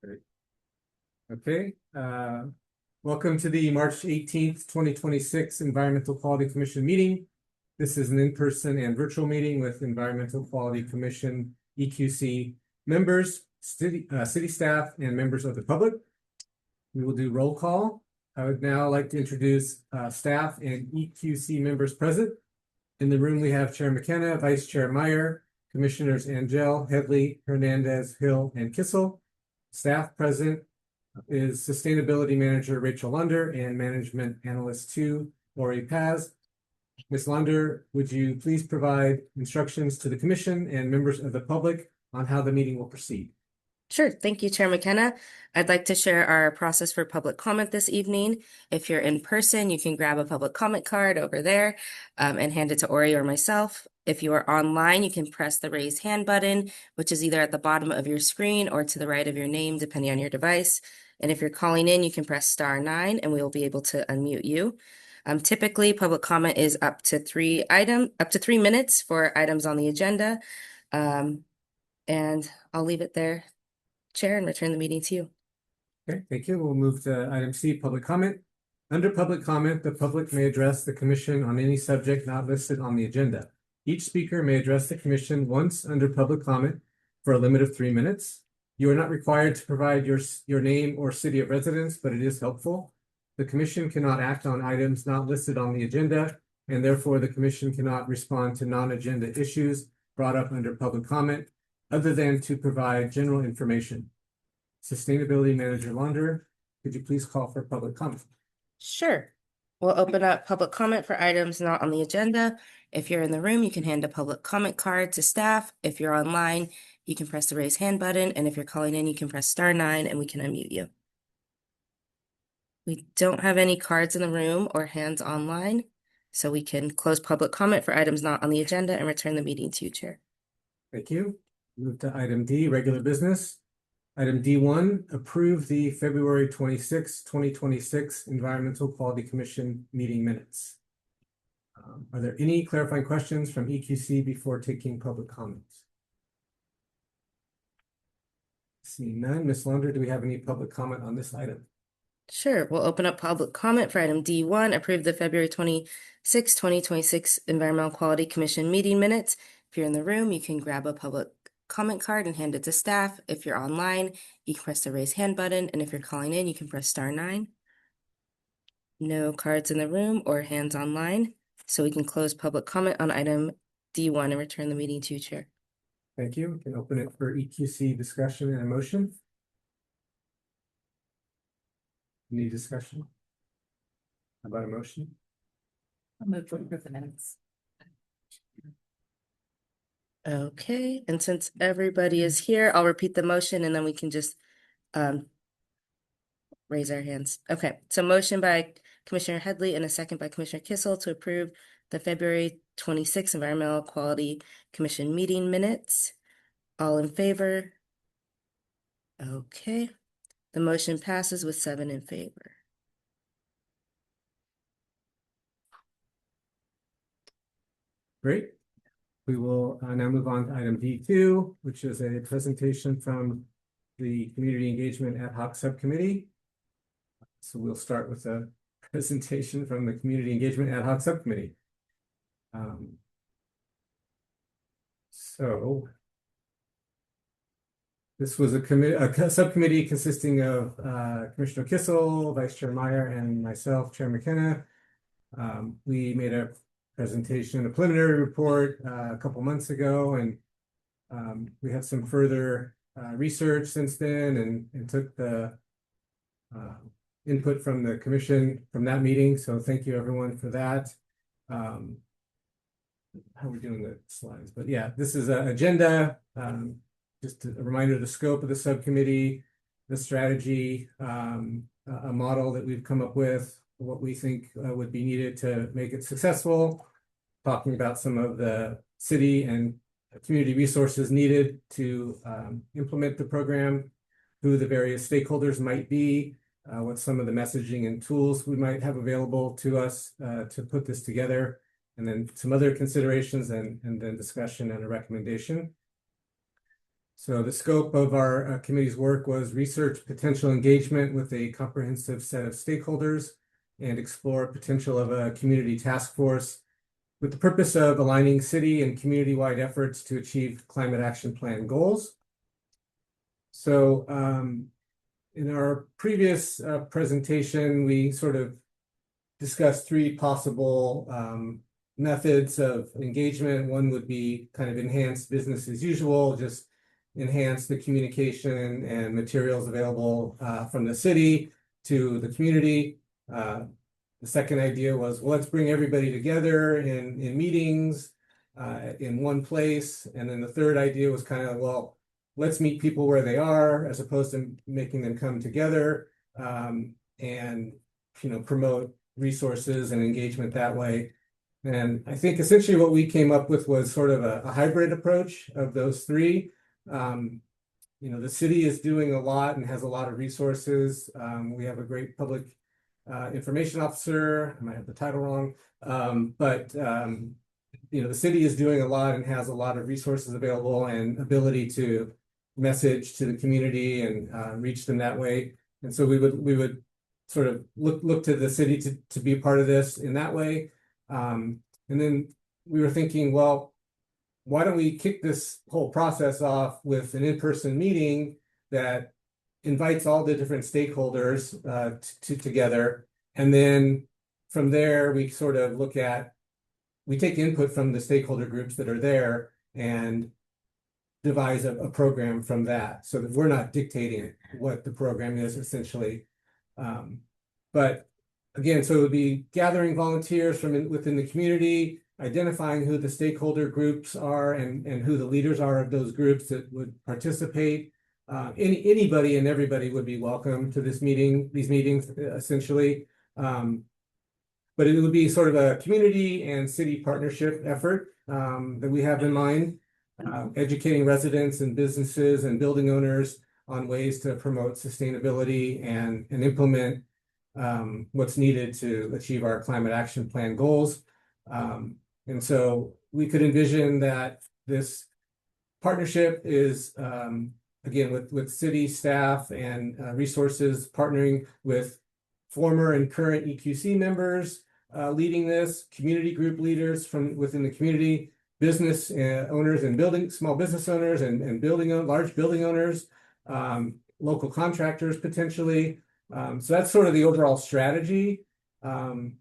Great. Okay, welcome to the March 18th, 2026 Environmental Quality Commission meeting. This is an in-person and virtual meeting with Environmental Quality Commission EQC members, city staff, and members of the public. We will do roll call. I would now like to introduce staff and EQC members present. In the room, we have Chair McKenna, Vice Chair Meyer, Commissioners Angell, Headley, Hernandez, Hill, and Kissel. Staff present is Sustainability Manager Rachel Lunder and Management Analyst 2, Lori Paz. Ms. Lunder, would you please provide instructions to the Commission and members of the public on how the meeting will proceed? Sure. Thank you, Chair McKenna. I'd like to share our process for public comment this evening. If you're in person, you can grab a public comment card over there and hand it to Ori or myself. If you are online, you can press the raise hand button, which is either at the bottom of your screen or to the right of your name, depending on your device. And if you're calling in, you can press *9 and we will be able to unmute you. Typically, public comment is up to 3 minutes for items on the agenda. And I'll leave it there, Chair, and return the meeting to you. Okay, thank you. We'll move to item C, public comment. Under public comment, the public may address the Commission on any subject not listed on the agenda. Each speaker may address the Commission once under public comment for a limit of 3 minutes. You are not required to provide your name or city of residence, but it is helpful. The Commission cannot act on items not listed on the agenda, and therefore the Commission cannot respond to non-agenda issues brought up under public comment, other than to provide general information. Sustainability Manager Lunder, could you please call for public comment? Sure. We'll open up public comment for items not on the agenda. If you're in the room, you can hand a public comment card to staff. If you're online, you can press the raise hand button. And if you're calling in, you can press *9 and we can unmute you. We don't have any cards in the room or hands online, so we can close public comment for items not on the agenda and return the meeting to you, Chair. Thank you. Move to item D, regular business. Item D1, approve the February 26, 2026 Environmental Quality Commission meeting minutes. Are there any clarifying questions from EQC before taking public comments? Seeing none, Ms. Lunder, do we have any public comment on this item? Sure. We'll open up public comment for item D1, approve the February 26, 2026 Environmental Quality Commission meeting minutes. If you're in the room, you can grab a public comment card and hand it to staff. If you're online, you can press the raise hand button. And if you're calling in, you can press *9. No cards in the room or hands online, so we can close public comment on item D1 and return the meeting to you, Chair. Thank you. We can open it for EQC discussion and a motion. Any discussion? How about a motion? I'll move to approve the minutes. Okay, and since everybody is here, I'll repeat the motion and then we can just raise our hands. Okay, so motion by Commissioner Headley and a second by Commissioner Kissel to approve the February 26 Environmental Quality Commission meeting minutes. All in favor? Okay, the motion passes with 7 in favor. Great. We will now move on to item D2, which is a presentation from the Community Engagement Ad Hoc Subcommittee. So we'll start with a presentation from the Community Engagement Ad Hoc Subcommittee. So this was a subcommittee consisting of Commissioner Kissel, Vice Chair Meyer, and myself, Chair McKenna. We made a presentation, a preliminary report a couple months ago, and we had some further research since then and took the input from the commission from that meeting. So thank you everyone for that. How are we doing the slides? But yeah, this is an agenda. Just a reminder of the scope of the subcommittee, the strategy, a model that we've come up with, what we think would be needed to make it successful, talking about some of the city and community resources needed to implement the program, who the various stakeholders might be, what some of the messaging and tools we might have available to us to put this together, and then some other considerations and then discussion and a recommendation. So the scope of our committee's work was research potential engagement with a comprehensive set of stakeholders and explore potential of a community task force with the purpose of aligning city and community-wide efforts to achieve climate action plan goals. So in our previous presentation, we sort of discussed three possible methods of engagement. One would be kind of enhanced business as usual, just enhance the communication and materials available from the city to the community. The second idea was, well, let's bring everybody together in meetings in one place. And then the third idea was kind of, well, let's meet people where they are as opposed to making them come together and, promote resources and engagement that way. And I think essentially what we came up with was sort of a hybrid approach of those three. The city is doing a lot and has a lot of resources. We have a great public information officer. I might have the title wrong, but the city is doing a lot and has a lot of resources available and ability to message to the community and reach them that way. And so we would sort of look to the city to be a part of this in that way. And then we were thinking, well, why don't we kick this whole process off with an in-person meeting that invites all the different stakeholders together. And then from there, we sort of we take input from the stakeholder groups that are there and devise a program from that so that we're not dictating what the program is essentially. But again, so it would be gathering volunteers from within the community, identifying who the stakeholder groups are and who the leaders are of those groups that would participate. Anybody and everybody would be welcome to these meetings essentially. But it would be sort of a community and city partnership effort that we have in mind, educating residents and businesses and building owners on ways to promote sustainability and implement what's needed to achieve our climate action plan goals. And so we could envision that this partnership is, again, with city staff and resources, partnering with former and current EQC members, leading this, community group leaders from within the community, business owners and small business owners and large building owners, local contractors potentially. So that's sort of the overall strategy. And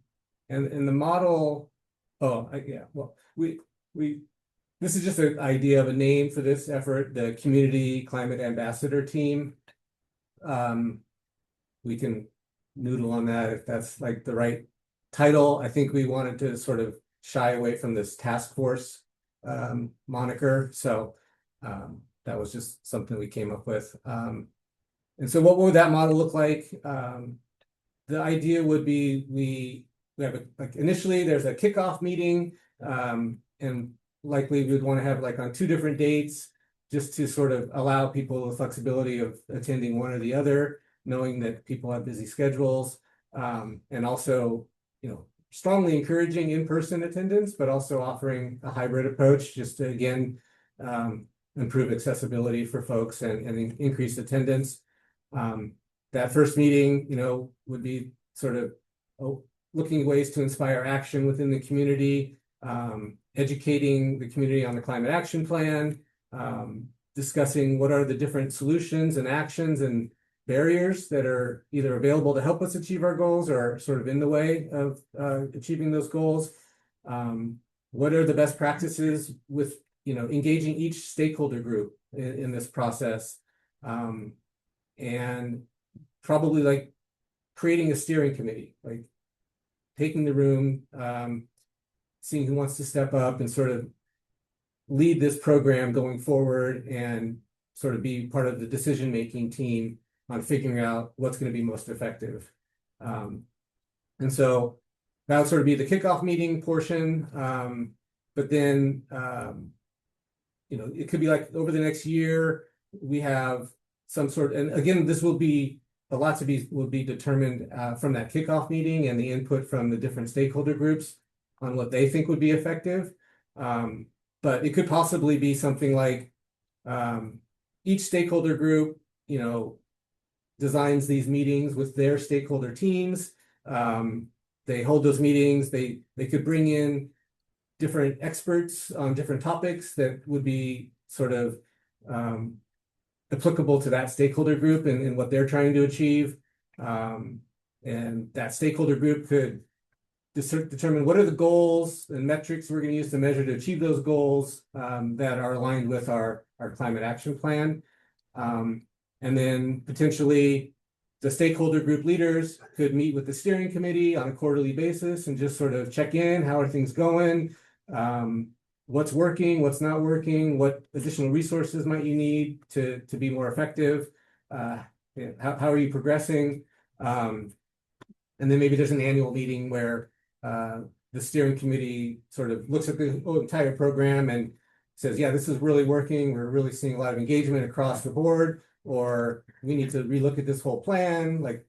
the model, this is just an idea of a name for this effort, the Community Climate Ambassador Team. We can noodle on that if that's like the right title. I think we wanted to sort of shy away from this task force moniker. So that was just something we came up with. And so what would that model look like? The idea would be we have initially there's a kickoff meeting and likely we'd want to have on 2 different dates just to sort of allow people the flexibility of attending one or the other, knowing that people have busy schedules, and also, strongly encouraging in-person attendance, but also offering a hybrid approach just to, again, improve accessibility for folks and increase attendance. That first meeting, would be sort of looking at ways to inspire action within the community, educating the community on the climate action plan, discussing what are the different solutions and actions and barriers that are either available to help us achieve our goals or sort of in the way of achieving those goals. What are the best practices with, engaging each stakeholder group in this process, and probably creating a steering committee, taking the room, seeing who wants to step up and sort of lead this program going forward and sort of be part of the decision-making team on figuring out what's going to be most effective. And so that would sort of be the kickoff meeting portion. But then, it could be over the next year, we have some sort, and again, this will be will be determined from that kickoff meeting and the input from the different stakeholder groups on what they think would be effective. But it could possibly be something like each stakeholder group, designs these meetings with their stakeholder teams. They hold those meetings. They could bring in different experts on different topics that would be sort of applicable to that stakeholder group and what they're trying to achieve. And that stakeholder group could determine what are the goals and metrics we're going to use to measure to achieve those goals that are aligned with our climate action plan. And then potentially the stakeholder group leaders could meet with the steering committee on a quarterly basis and just sort of check in, how are things going? What's working, what's not working, what additional resources might you need to be more effective? How are you progressing? And then maybe there's an annual meeting where the steering committee sort of looks at the entire program and says, yeah, this is really working. We're really seeing a lot of engagement across the board, or we need to relook at this whole plan, like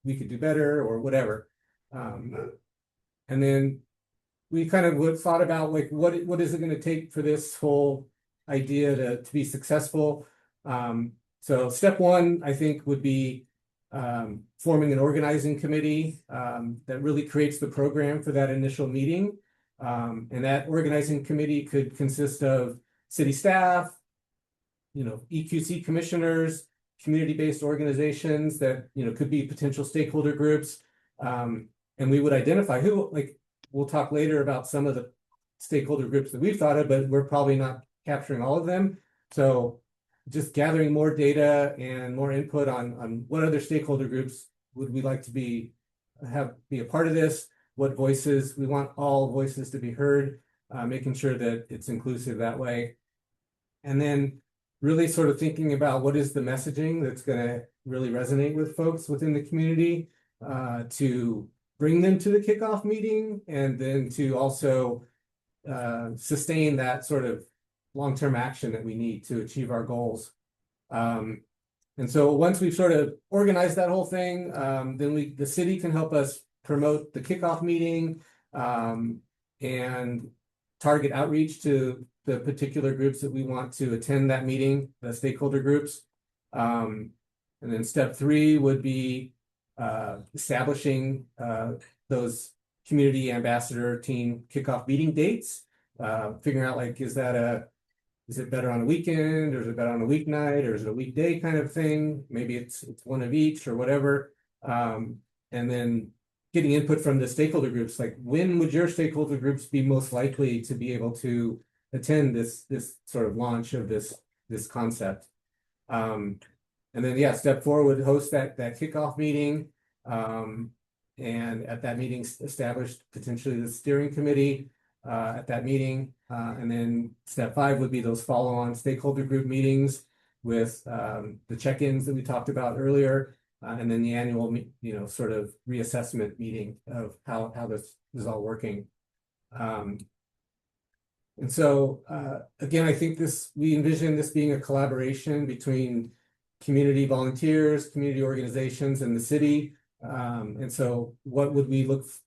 we could do better or whatever. And then we kind of thought about like, what is it going to take for this whole idea to be successful? So step one, I think, would be forming an organizing committee that really creates the program for that initial meeting. And that organizing committee could consist of city staff, EQC commissioners, community-based organizations that, could be potential stakeholder groups. And we would identify who, we'll talk later about some of the stakeholder groups that we've thought of, but we're probably not capturing all of them. So just gathering more data and more input on what other stakeholder groups would we like to be a part of this, what voices, we want all voices to be heard, making sure that it's inclusive that way. And then really sort of thinking about what is the messaging that's going to really resonate with folks within the community to bring them to the kickoff meeting, and then to also sustain that sort of long-term action that we need to achieve our goals. And so once we've sort of organized that whole thing, then the city can help us promote the kickoff meeting and target outreach to the particular groups that we want to attend that meeting, the stakeholder groups. And then step 3 would be establishing those community ambassador team kickoff meeting dates, figuring out is it better on a weekend, or is it better on a weeknight, or is it a weekday kind of thing? Maybe it's one of each or whatever. And then getting input from the stakeholder groups, like when would your stakeholder groups be most likely to be able to attend this sort of launch of this concept? And then step 4 would host that kickoff meeting, and at that meeting establish potentially the steering committee at that meeting. And then step 5 would be those follow-on stakeholder group meetings with the check-ins that we talked about earlier, and then the annual sort of reassessment meeting of how this is all working. And so again, I think we envision this being a collaboration between community volunteers, community organizations, and the city. And so what would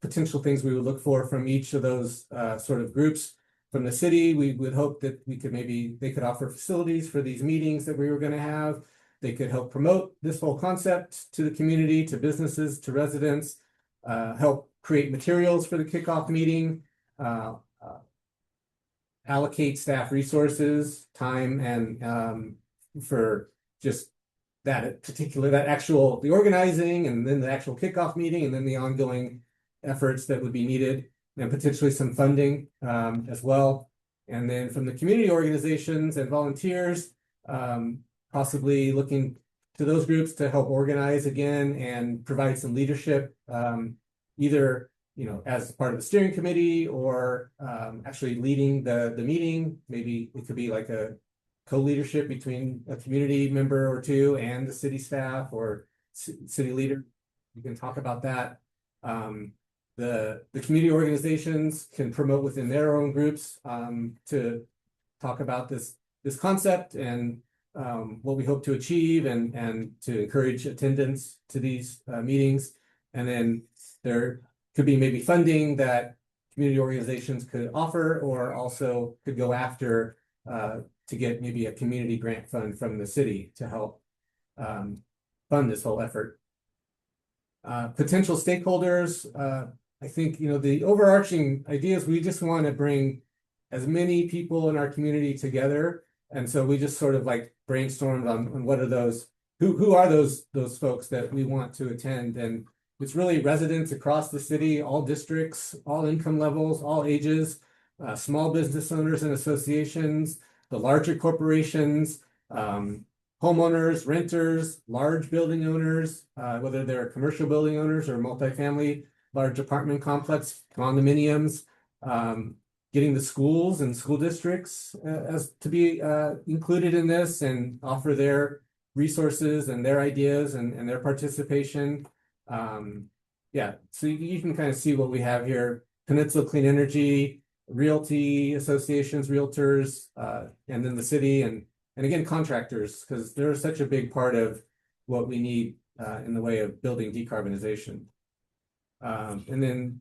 potential things we would look for from each of those sort of groups? From the city, we would hope that they could offer facilities for these meetings that we were going to have. They could help promote this whole concept to the community, to businesses, to residents, help create materials for the kickoff meeting, allocate staff resources, time, and for just the organizing, and then the actual kickoff meeting, and then the ongoing efforts that would be needed, and potentially some funding as well. And then from the community organizations and volunteers, possibly looking to those groups to help organize again and provide some leadership, either as part of the steering committee, or actually leading the meeting. Maybe it could be like a co-leadership between a community member or two and the city staff or city leader. You can talk about that. The community organizations can promote within their own groups to talk about this concept and what we hope to achieve, and to encourage attendance to these meetings. And then there could be maybe funding that community organizations could offer, or also could go after to get maybe a community grant fund from the city to help fund this whole effort. Potential stakeholders, I think, the overarching idea is we just want to bring as many people in our community together. And so we just sort of like brainstormed on what are those, who are those folks that we want to attend. And it's really residents across the city, all districts, all income levels, all ages, small business owners and associations, the larger corporations, homeowners, renters, large building owners, whether they're commercial building owners or multifamily, large apartment complex, condominiums, getting the schools and school districts as to be included in this and offer their resources and their ideas and their participation. Yeah, so you can kind of see what we have here. Peninsula Clean Energy, realty associations, realtors, and then the city and again, contractors, because they're such a big part of what we need in the way of building decarbonization. And then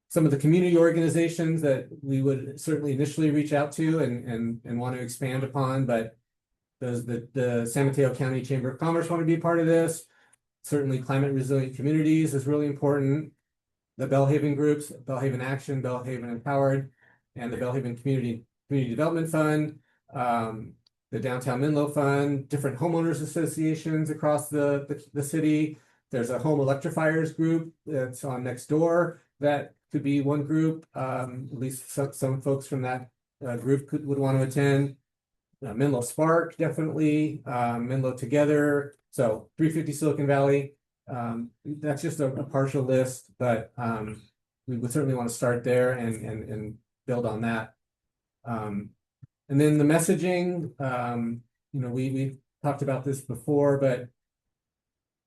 some of the community organizations that we would certainly initially reach out to and want to expand upon, but the San Mateo County Chamber of Commerce want to be a part of this. Certainly climate resilient communities is really important. The Bellhaven groups, Bellhaven Action, Bellhaven Empowered, and the Bellhaven Community Development Fund, the Downtown Menlo Fund, different homeowners associations across the city. There's a home electrifiers group that's on next door. That could be one group. At least some folks from that group would want to attend. Menlo Spark, definitely. Menlo Together. So 350 Silicon Valley. That's just a partial list, but we would certainly want to start there and build on that. And then the messaging, we talked about this before, but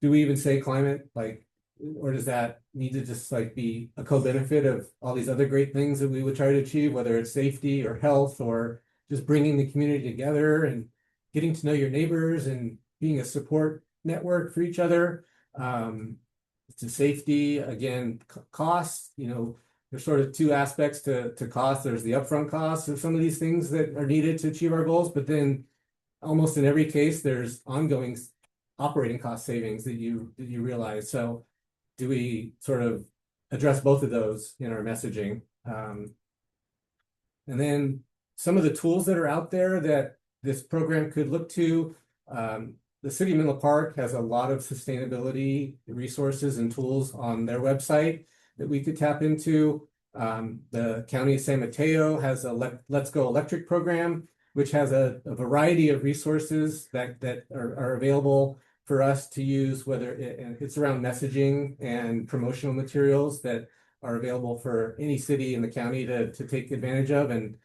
do we even say climate? Or does that need to just be a co-benefit of all these other great things that we would try to achieve, whether it's safety or health or just bringing the community together and getting to know your neighbors and being a support network for each other. To safety, again, costs, there's sort of two aspects to cost. There's the upfront costs of some of these things that are needed to achieve our goals, but then almost in every case, there's ongoing operating cost savings that you realize. So do we sort of address both of those in our messaging? And then some of the tools that are out there that this program could look to, the City of Menlo Park has a lot of sustainability resources and tools on their website that we could tap into. The County of San Mateo has a Let's Go Electric program, which has a variety of resources that are available for us to use, whether it's around messaging and promotional materials that are available for any city in the county to take advantage of, and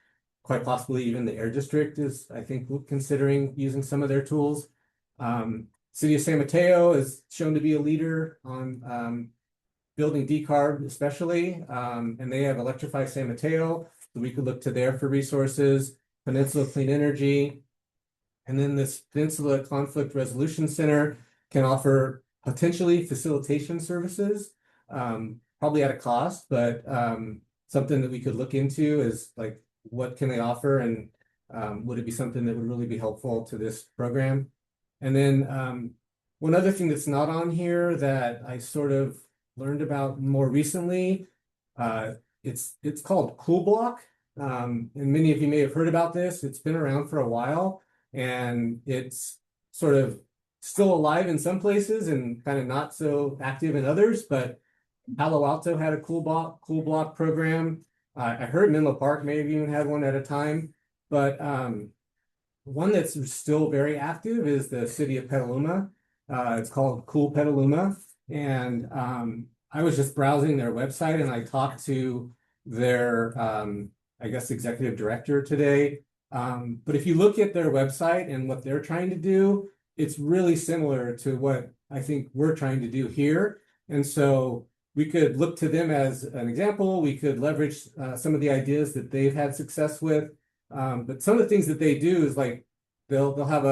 quite possibly even the Air District is, I think, considering using some of their tools. City of San Mateo is shown to be a leader on building decarb, especially, and they have Electrify San Mateo, so we could look to there for resources. Peninsula Clean Energy, and then this Peninsula Conflict Resolution Center can offer potentially facilitation services, probably at a cost, but something that we could look into is what can they offer, and would it be something that would really be helpful to this program? And then one other thing that's not on here that I sort of learned about more recently, it's called Cool Block, and many of you may have heard about this. It's been around for a while, and it's sort of still alive in some places and kind of not so active in others. But Palo Alto had a Cool Block program. I heard Menlo Park may have even had one at a time, but one that's still very active is the City of Petaluma. It's called Cool Petaluma, and I was just browsing their website and I talked to their, I guess, executive director today. But if you look at their website and what they're trying to do, it's really similar to what I think we're trying to do here. And so we could look to them as an example. We could leverage some of the ideas that they've had success with. But some of the things that they do is they'll have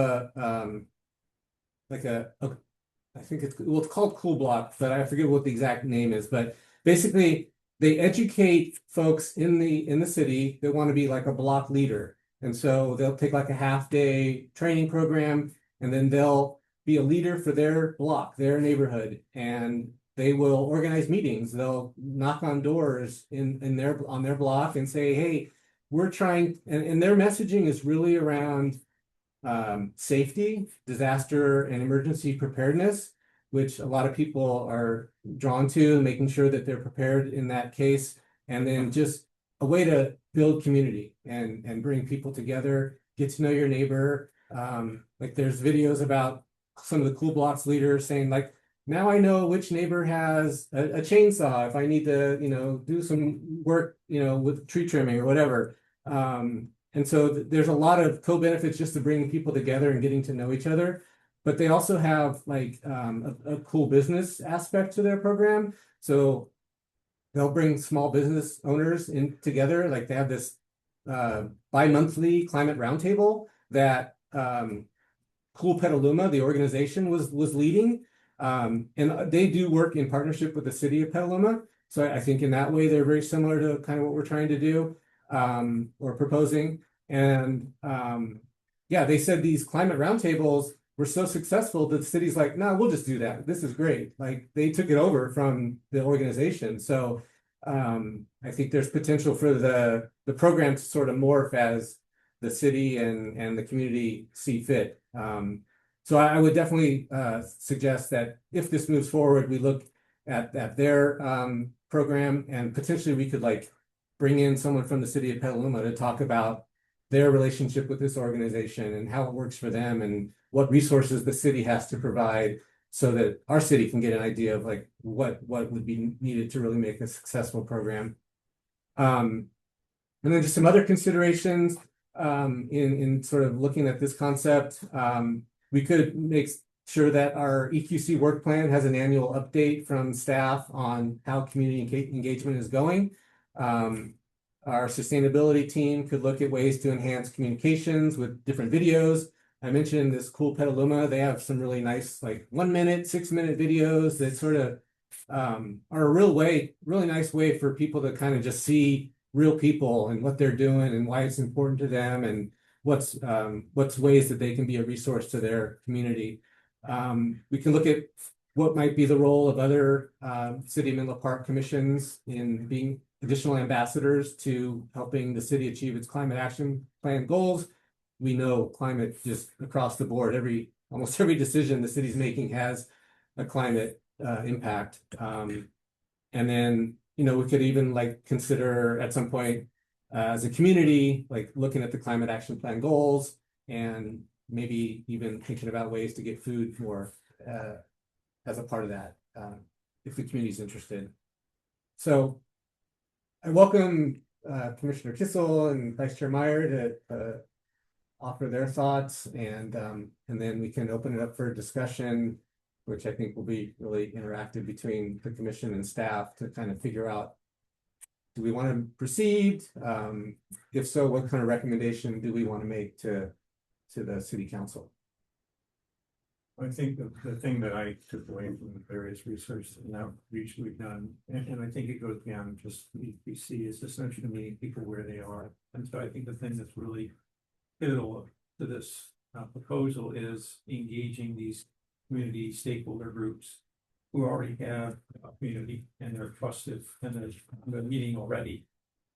I think it's called Cool Block, but I forget what the exact name is. But basically, they educate folks in the city that want to be like a block leader. And so they'll take like a half-day training program, and then they'll be a leader for their block, their neighborhood, and they will organize meetings. They'll knock on doors on their block and say, hey, we're trying, and their messaging is really around safety, disaster, and emergency preparedness, which a lot of people are drawn to, making sure that they're prepared in that case, and then just a way to build community and bring people together, get to know your neighbor. Like there's videos about some of the Cool Blocks leaders saying like, now I know which neighbor has a chainsaw if I need to, do some work, with tree trimming or whatever. And so there's a lot of co-benefits just to bringing people together and getting to know each other. But they also have like a cool business aspect to their program. So they'll bring small business owners in together. Like they have this bi-monthly climate roundtable that Cool Petaluma, the organization, was leading. And they do work in partnership with the city of Petaluma. So I think in that way, they're very similar to kind of what we're trying to do or proposing. And yeah, they said these climate roundtables were so successful that the city's like, no, we'll just do that. This is great. Like they took it over from the organization. So I think there's potential for the program to sort of morph as the city and the community see fit. So I would definitely suggest that if this moves forward, we look at their program, and potentially we could like bring in someone from the city of Petaluma to talk about their relationship with this organization and how it works for them and what resources the city has to provide so that our city can get an idea of like what would be needed to really make a successful program. And then just some other considerations in sort of looking at this concept. We could make sure that our EQC work plan has an annual update from staff on how community engagement is going. Our sustainability team could look at ways to enhance communications with different videos. I mentioned this Cool Petaluma. They have some really nice, like 1 minute, 6 minute videos that sort of are a really nice way for people to kind of just see real people and what they're doing and why it's important to them and what's ways that they can be a resource to their community. We can look at what might be the role of other city of Menlo Park commissions in being additional ambassadors to helping the city achieve its climate action plan goals. We know climate just across the board, almost every decision the city's making has a climate impact. And then, we could even like consider at some point as a community, like looking at the climate action plan goals and maybe even thinking about ways to get food more as a part of that, if the community is interested. So I welcome Commissioner Kissel and Vice Chair Meyer to offer their thoughts, and then we can open it up for discussion, which I think will be really interactive between the commission and staff to kind of figure out, do we want to proceed? If so, what kind of recommendation do we want to make to the city council? I think the thing that I took away from the various research and outreach we've done, and I think it goes beyond just EPC, is essentially meeting people where they are. And so I think the thing that's really pivotal to this proposal is engaging these community stakeholder groups who already have a community and they're trusted and they're meeting already.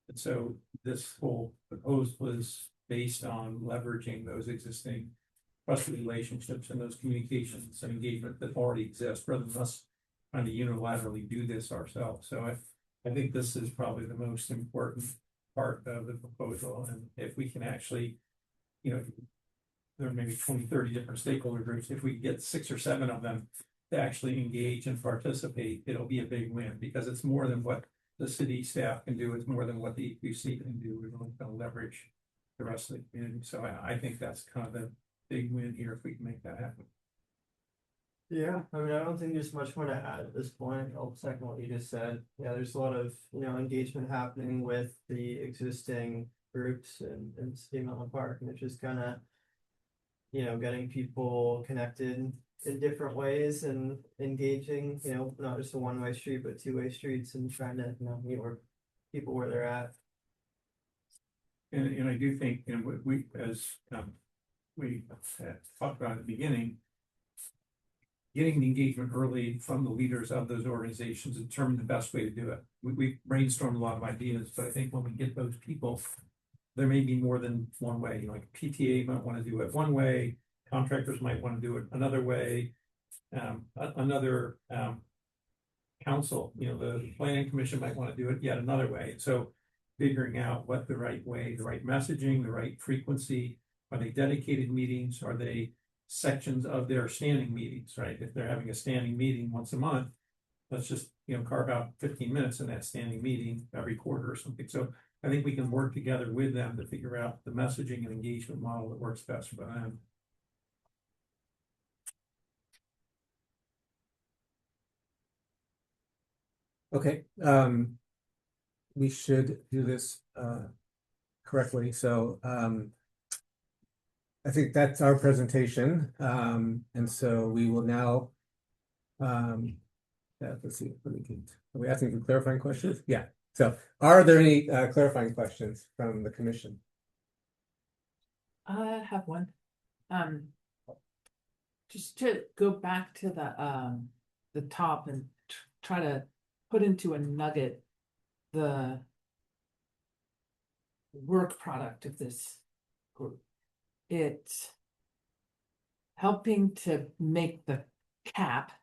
And so this whole proposal is based on leveraging those existing trusted relationships and those communications and engagement that already exist, rather than us trying to unilaterally do this ourselves. So I think this is probably the most important part of the proposal. And if we can actually, there are maybe 20, 30 different stakeholder groups. If we get 6 or 7 of them to actually engage and participate, it'll be a big win, because it's more than what the city staff can do. It's more than what the EQC can do. We're going to leverage the rest of the community. So I think that's kind of the big win here if we can make that happen. Yeah, I mean, I don't think there's much more to add at this point. I'll second what you just said. Yeah, there's a lot of, engagement happening with the existing groups and City of Menlo Park, and it's just kind of, getting people connected in different ways and engaging, not just a one-way street, but two-way streets, and trying to, meet people where they're at. And I do think, we, as, we talked about at the beginning, getting the engagement early from the leaders of those organizations to determine the best way to do it. We brainstormed a lot of ideas, but I think when we get those people, there may be more than one way. Like PTA might want to do it one way, contractors might want to do it another way. Another council, the planning commission might want to do it yet another way. So figuring out what the right way, the right messaging, the right frequency, are they dedicated meetings? Are they sections of their standing meetings, right? If they're having a standing meeting once a month, let's just, carve out 15 minutes in that standing meeting every quarter or something. So I think we can work together with them to figure out the messaging and engagement model that works best for them. Okay, we should do this correctly, so I think that's our presentation, and so we will now let's see, are we asking for clarifying questions? Yeah, so are there any clarifying questions from the commission? I have one. Just to go back to the top and try to put into a nugget the work product of this group. It's helping to make the cap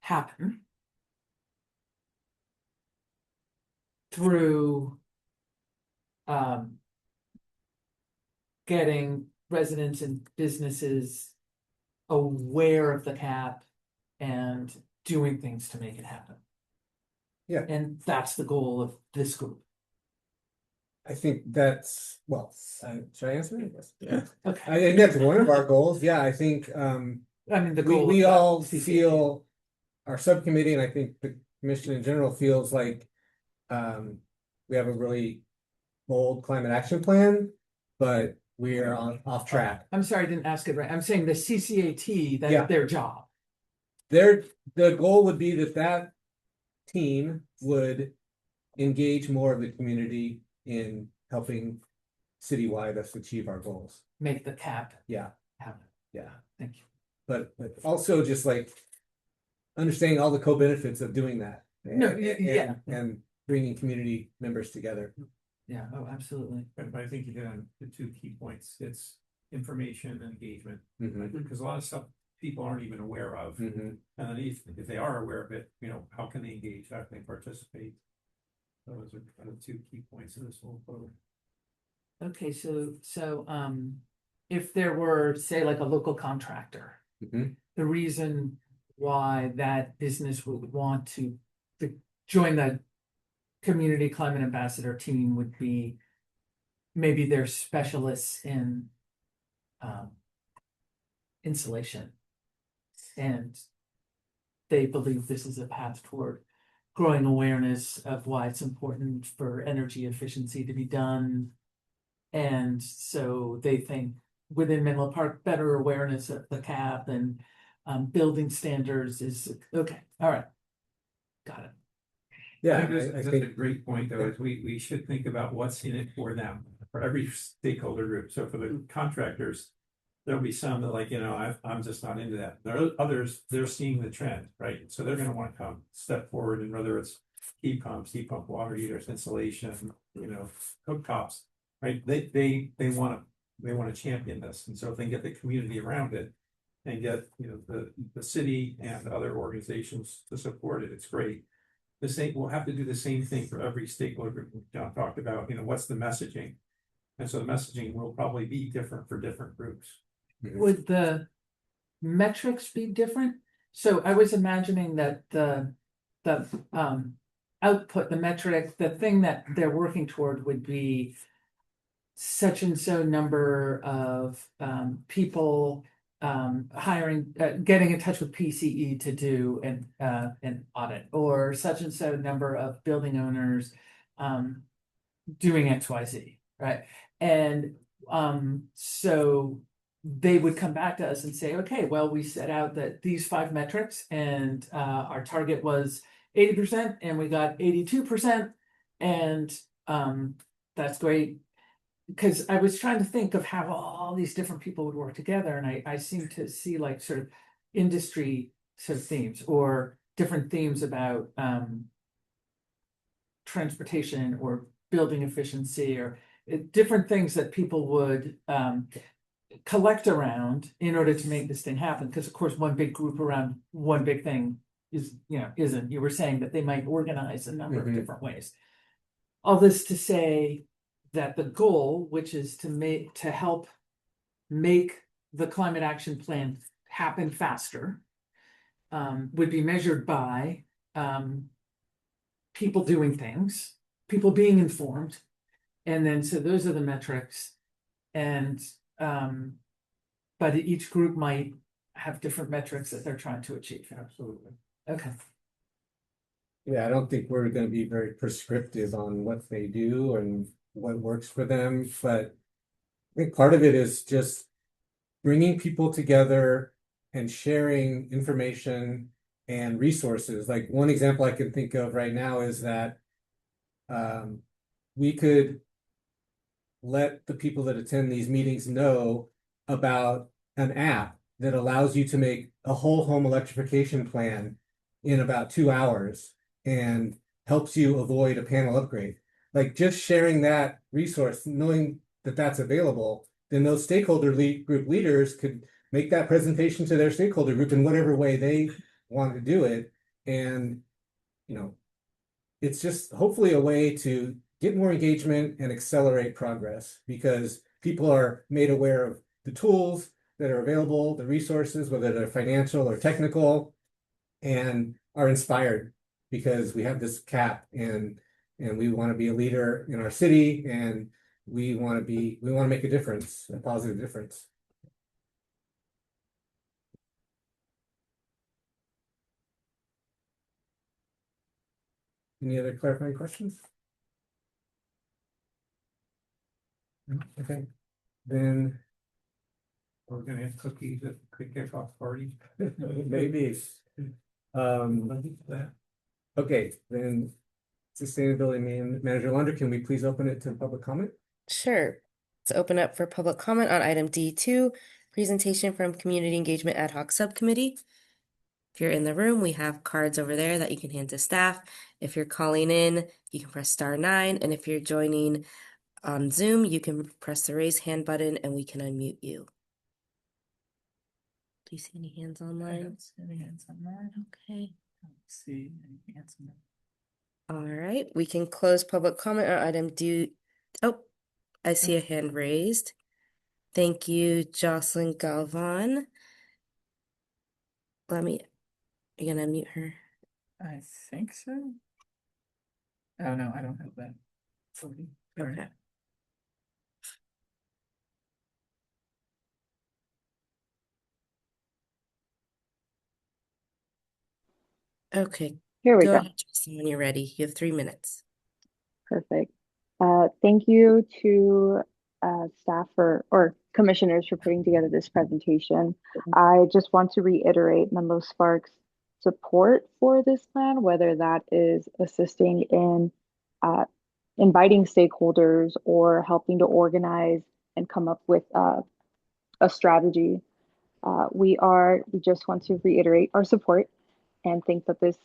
happen through getting residents and businesses aware of the cap and doing things to make it happen. Yeah. And that's the goal of this group. I think that's, well, should I answer it? Yes. Yeah. I Okay. think that's one of our goals. Yeah, I think I mean, the goal. we of all CCC. feel, our subcommittee, and I think the commission in general feels like we have a really bold climate action plan, but we are off track. I'm sorry, I didn't ask it right. I'm saying the CCAT, Yeah. that's their job. The goal would be that team would engage more of the community in helping citywide us achieve our goals. Make the cap Yeah, happen. yeah. Thank you. But also just like understanding all the co-benefits of doing that. No, yeah. And bringing community members together. Yeah, oh, absolutely. But I think you hit on the two key points. It's information and engagement, Mhm, because a lot of stuff people aren't even aware of. mhm. And then if they are aware of it, how can they engage? How can they participate? Those are kind of two key points of this whole program. Okay, so if there were, say, like a local contractor, Mhm. the reason why that business would want to join the community climate ambassador team would be maybe they're specialists in insulation. And they believe this is a path toward growing awareness of why it's important for energy efficiency to be done. And so they think within Menlo Park, better awareness of the cap and building standards is okay. All right. Got it. Yeah, That's a great point, though, is we should think about what's in it for them, for every stakeholder group. So for the contractors, there'll be some that I'm just not into that. There are others, they're seeing the trend, right? So they're gonna want to come step forward, and whether it's heat pump water heaters, insulation, cooktops, right? They want to champion this. And so if they get the community around it and get, the city and other organizations to support it, it's great. We'll have to do the same thing for every stakeholder group. John talked about, what's the messaging? And so the messaging will probably be different for different groups. Would the metrics be different? So I was imagining that the output, the metric, the thing that they're working toward would be such and so number of people hiring, getting in touch with PCE to do an audit, or such and so number of building owners doing XYZ, right? And so they would come back to us and say, okay, well, we set out that these 5 metrics, and our target was 80%, and we got 82%, and that's great. because I was trying to think of how all these different people would work together, and I seem to see like sort of industry sort of themes or different themes about transportation or building efficiency or different things that people would collect around in order to make this thing happen. Because of course, one big group around one big thing is, isn't. You were saying that they might organize a number of Mhm. different ways. All this to say that the goal, which is to help make the climate action plan happen faster, would be measured by people doing things, people being informed, and then so those are the metrics. And but each group might have different metrics that they're trying to achieve. Absolutely. Okay. Yeah, I don't think we're gonna be very prescriptive on what they do and what works for them, but I think part of it is just bringing people together and sharing information and resources. Like one example I can think of right now is that we could let the people that attend these meetings know about an app that allows you to make a whole home electrification plan in about 2 hours and helps you avoid a panel upgrade. Like just sharing that resource, knowing that that's available, then those stakeholder group leaders could make that presentation to their stakeholder group in whatever way they want to do it. And, you know, it's just hopefully a way to get more engagement and accelerate progress because people are made aware of the tools that are available, the resources, whether they're financial or technical, and are inspired because we have this cap and we want to be a leader in our city and we want to make a difference, a positive difference. Any other clarifying questions? No? Okay, then We're gonna have cookies at the kickoff party. maybe. That. Okay, then Sustainability Manager Lunder, can we please open it to public comment? Sure. Let's open up for public comment on item D2, presentation from Community Engagement Ad Hoc Subcommittee. If you're in the room, we have cards over there that you can hand to staff. If you're calling in, you can press *9. And if you're joining on Zoom, you can press the raise hand button and we can unmute you. Do you see any hands online? Any hands on that? Okay. See any hands on that? All right, we can close public comment on item D. Oh, I see a hand raised. Thank you, Jocelyn Galvan. You're gonna unmute her. I think so. Oh no, I don't have that. Okay. Okay, Here we go go. ahead, Jocelyn, when you're ready. You have 3 minutes. Perfect. Thank you to staff or commissioners for putting together this presentation. I just want to reiterate Menlo Sparks' support for this plan, whether that is assisting in inviting stakeholders or helping to organize and come up with a strategy. We just want to reiterate our support and think that this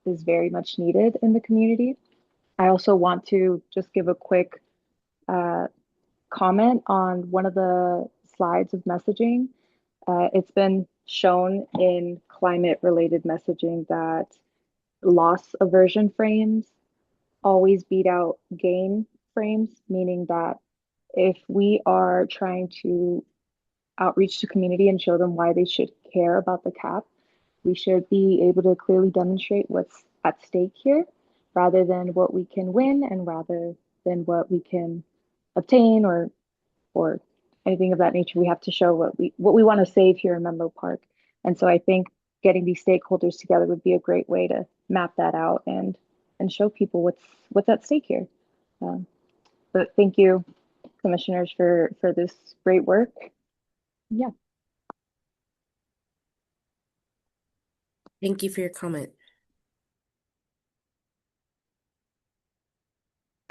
is very much needed in the community. I also want to just give a quick comment on one of the slides of messaging. It's been shown in climate-related messaging that loss aversion frames always beat out gain frames, meaning that if we are trying to outreach to community and show them why they should care about the cap, we should be able to clearly demonstrate what's at stake here rather than what we can win and rather than what we can obtain or anything of that nature. We have to show what we want to save here in Menlo Park. And so I think getting these stakeholders together would be a great way to map that out and show people what's at stake here. But thank you, commissioners, for this great work. Yeah. Thank you for your comment.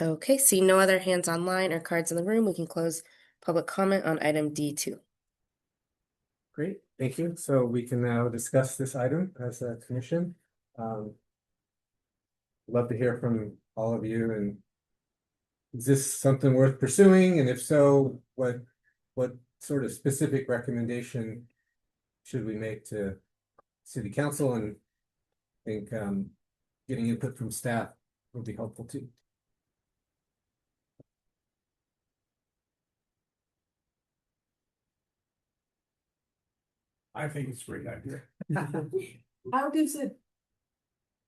Okay, see no other hands online or cards in the room. We can close public comment on item D2. Great, thank you. So we can now discuss this item as a commission. Love to hear from all of you, and is this something worth pursuing? And if so, what sort of specific recommendation should we make to city council? And I think getting input from staff would be helpful too. I think it's a great idea. How does it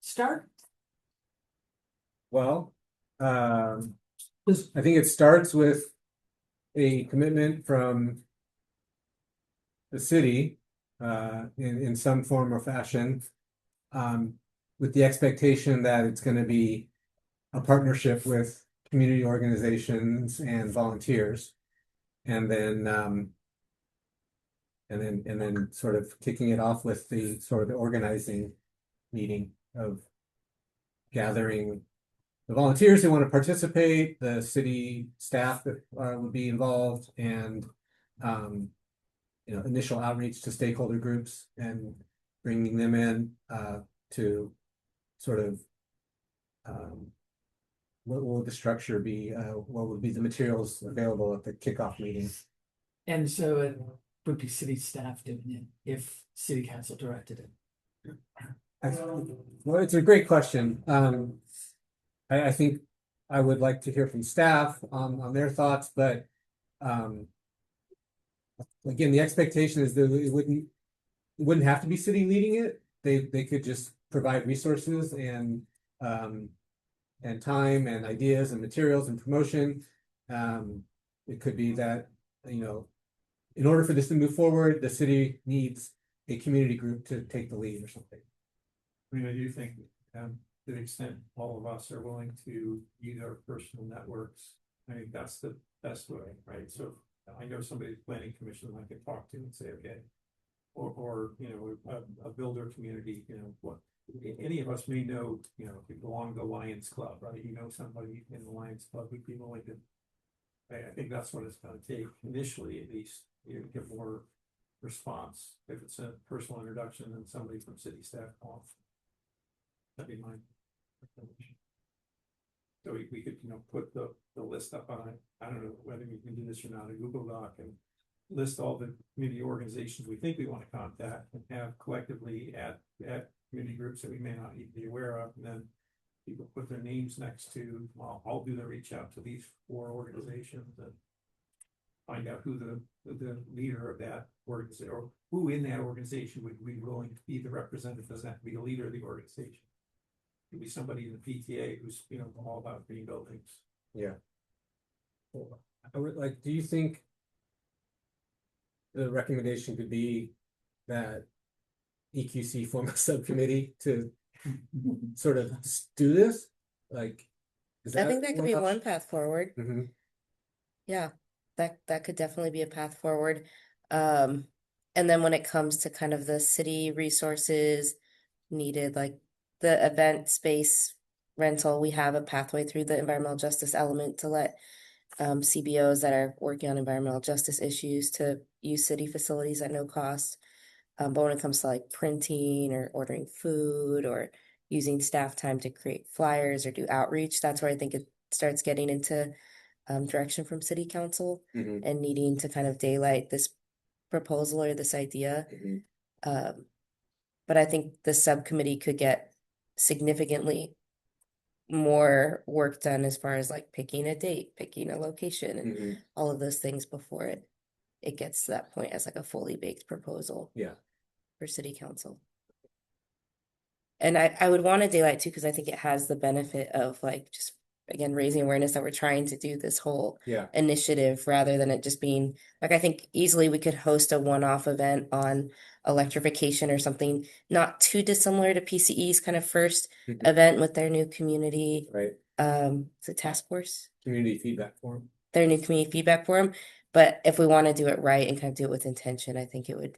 start? Well, I think it starts with a commitment from the city in some form or fashion, with the expectation that it's going to be a partnership with community organizations and volunteers, and then sort of kicking it off with the sort of the organizing meeting of gathering the volunteers who want to participate, the city staff that would be involved, and initial outreach to stakeholder groups and bringing them in to sort of what will the structure be? What would be the materials available at the kickoff meeting? And so it would be city staff doing it if city council directed it. Well, it's a great question. I think I would like to hear from staff on their thoughts, but again, the expectation is that it wouldn't have to be city leading it. They could just provide resources and time and ideas and materials and promotion. It could be that, in order for this to move forward, the city needs a community group to take the lead or something. I mean, I do think, to the extent all of us are willing to use our personal networks, I think that's the best way, right? So I know somebody's planning commission I can talk to and say, okay, or a builder community, what any of us may know, if you belong to the Lions Club, right? Somebody in the Lions Club would be willing to. I think that's what it's going to take initially, at least, get more response if it's a personal introduction and somebody from city staff off. That'd be my recommendation. So we could, put the list up on it. I don't know whether we can do this or not, a Google Doc, and list all the community organizations we think we want to contact and have collectively at community groups that we may not even be aware of, and then people put their names next to, well, I'll do the reach out to these 4 organizations and find out who the leader of that organization, or who in that organization would be willing to be the representative. Doesn't have to be the leader of the organization. It could be somebody in the PTA who's, all about green buildings. Yeah. I would do you think the recommendation could be that EQC form a subcommittee to sort of do this? Is I think that could be one option? path forward. Mm-hmm. Yeah, that could definitely be a path forward. And then when it comes to kind of the city resources needed, like the event space rental, we have a pathway through the environmental justice element to let CBOs that are working on environmental justice issues to use city facilities at no cost. But when it comes to like printing or ordering food or using staff time to create flyers or do outreach, that's where I think it starts getting into direction from city council Mm-hmm. and needing to kind of daylight this proposal or this idea. Mm-hmm. But I think the subcommittee could get significantly more work done as far as like picking a date, picking a location, and Mm-hmm. all of those things before it gets to that point as like a fully baked proposal. Yeah. For city council. And I would want to daylight too, because I think it has the benefit of like just again raising awareness that we're trying to do this whole initiative rather than it just being like, I think easily we could host a one-off event on electrification or something not too dissimilar to PCE's kind of first event with their new community. Right. It's a task force. Community feedback forum. Their new community feedback forum. But if we want to do it right and kind of do it with intention, I think it would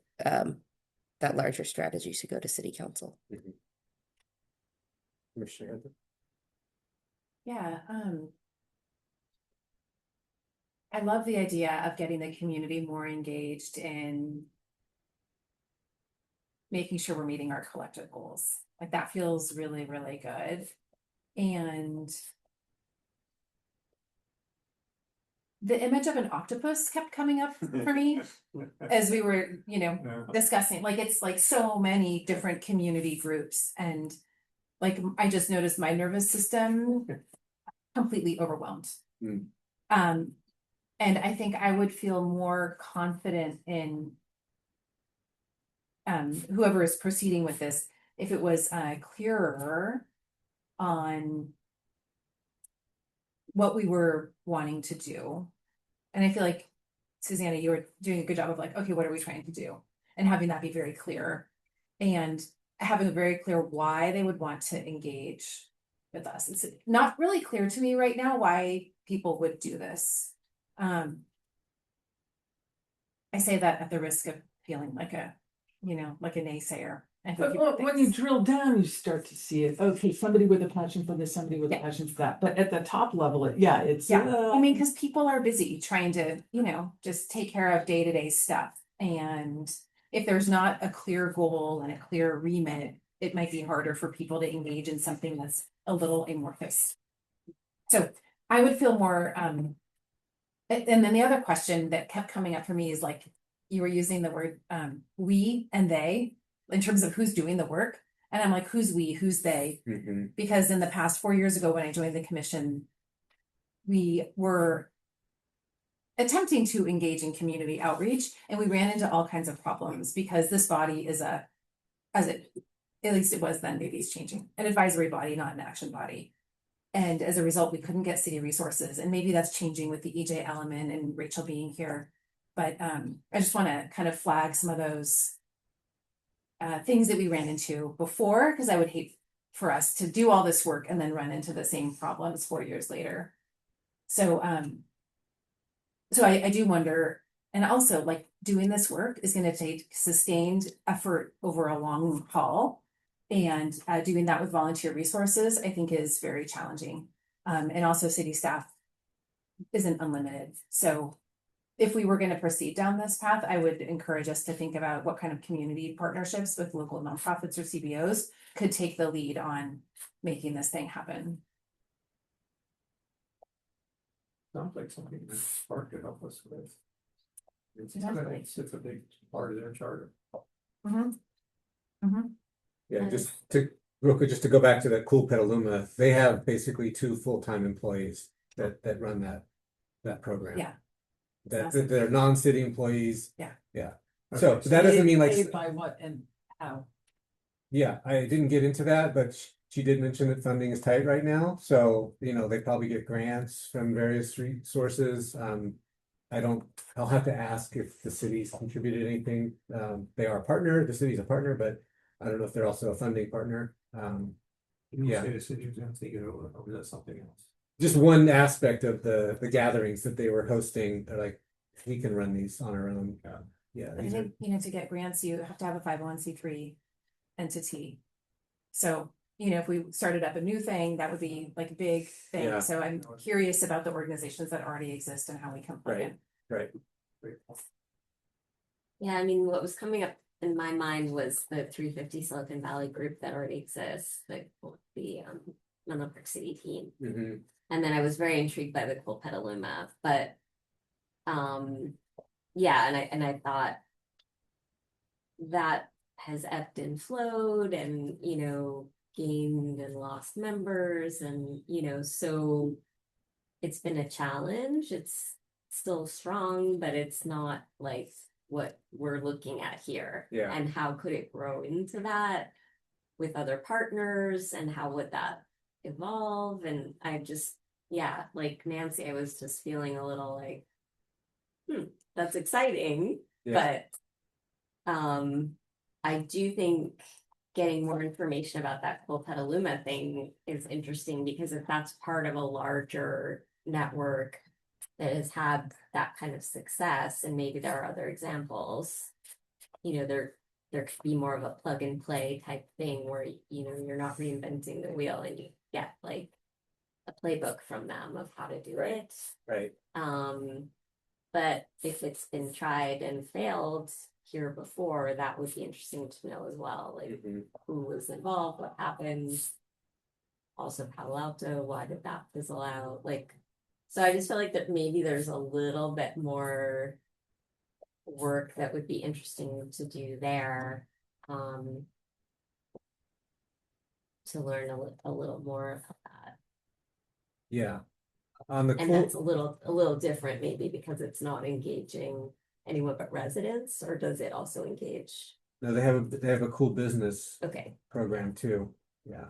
that larger strategy should go to city council. Commissioner Hunter? Yeah, I love the idea of getting the community more engaged in making sure we're meeting our collective goals. Like that feels really, really good. And the image of an octopus kept coming up for me as we were, discussing, like, it's like so many different community groups. And like, I just noticed my nervous system completely overwhelmed. Mm. And I think I would feel more confident in whoever is proceeding with this, if it was clearer on what we were wanting to do. And I feel like, Susanna, you were doing a good job of like, okay, what are we trying to do? And having that be very clear and having a very clear why they would want to engage with us. It's not really clear to me right now why people would do this. I say that at the risk of feeling like a naysayer. I think But when you drill down, you start to see it. Okay, somebody with a passion for this, somebody with a passion for that. But at the top level, it's I mean, because people are busy trying to, just take care of day-to-day stuff. And if there's not a clear goal and a clear remit, it might be harder for people to engage in something that's a little amorphous. So I would feel more, and then the other question that kept coming up for me is like, you were using the word we and they in terms of who's doing the work. And I'm like, who's we, who's they? Mhm. Because in the past 4 years ago, when I joined the commission, we were attempting to engage in community outreach, and we ran into all kinds of problems because this body is at least it was then, maybe it's changing, an advisory body, not an action body. And as a result, we couldn't get city resources, and maybe that's changing with the EJ element and Rachel being here. But I just want to kind of flag some of those things that we ran into before, because I would hate for us to do all this work and then run into the same problems 4 years later. So I do wonder, and also like doing this work is going to take sustained effort over a long haul. And doing that with volunteer resources, I think is very challenging. And also city staff isn't unlimited. So if we were going to proceed down this path, I would encourage us to think about what kind of community partnerships with local nonprofits or CBOs could take the lead on making this thing happen. Sounds like something that Spark could help us with. Definitely. It's a big part of their charter. Yeah, just to, real quick, just to go back to the Cool Petaluma, they have basically 2 full-time employees that run that program. Yeah. That they're non-city employees. Yeah. Yeah. So that doesn't mean like, paid by what and how. yeah, I didn't get into that, but she did mention that funding is tight right now. So, they probably get grants from various sources. I'll have to ask if the city's contributed anything. They are a partner, the city's a partner, but I don't know if they're also a funding partner. Yeah. Say the city's gonna take it over, or is that something else? Just one aspect of the gatherings that they were hosting, they're like, we can run these on our own. Yeah. But I think, to get grants, you have to have a 501c3 entity. So, if we started up a new thing, that would be like a big thing. Yeah. So I'm curious about the organizations that already exist and how we can plug in. Right. Yeah, I mean, what was coming up in my mind was the 350 Silicon Valley group that already exists, the Menlo Park City team. Mhm. And then I was very intrigued by the Cool Petaluma, but yeah, and I thought that has ebbed and flowed and, gained and lost members and, so it's been a challenge. It's still strong, but it's not like what we're looking at here. Yeah. And how could it grow into that with other partners and how would that evolve? And I just, yeah, like Nancy, I was just feeling a little like, that's exciting. Yeah. But I do think getting more information about that Cool Petaluma thing is interesting because if that's part of a larger network that has had that kind of success, and maybe there are other examples, there could be more of a plug and play type thing where, you're not reinventing the wheel and you get like a playbook from them of how to do it. Right. But if it's been tried and failed here before, that would be interesting to know as well, like who was involved, what happened. Also Palo Alto, why did that fizzle out? Like, so I just feel like that maybe there's a little bit more work that would be interesting to do there. To learn a little more about that. Yeah. On the And cool, that's a little different maybe because it's not engaging anyone but residents, or does it also engage? no, they have a cool business Okay, program too. Yeah.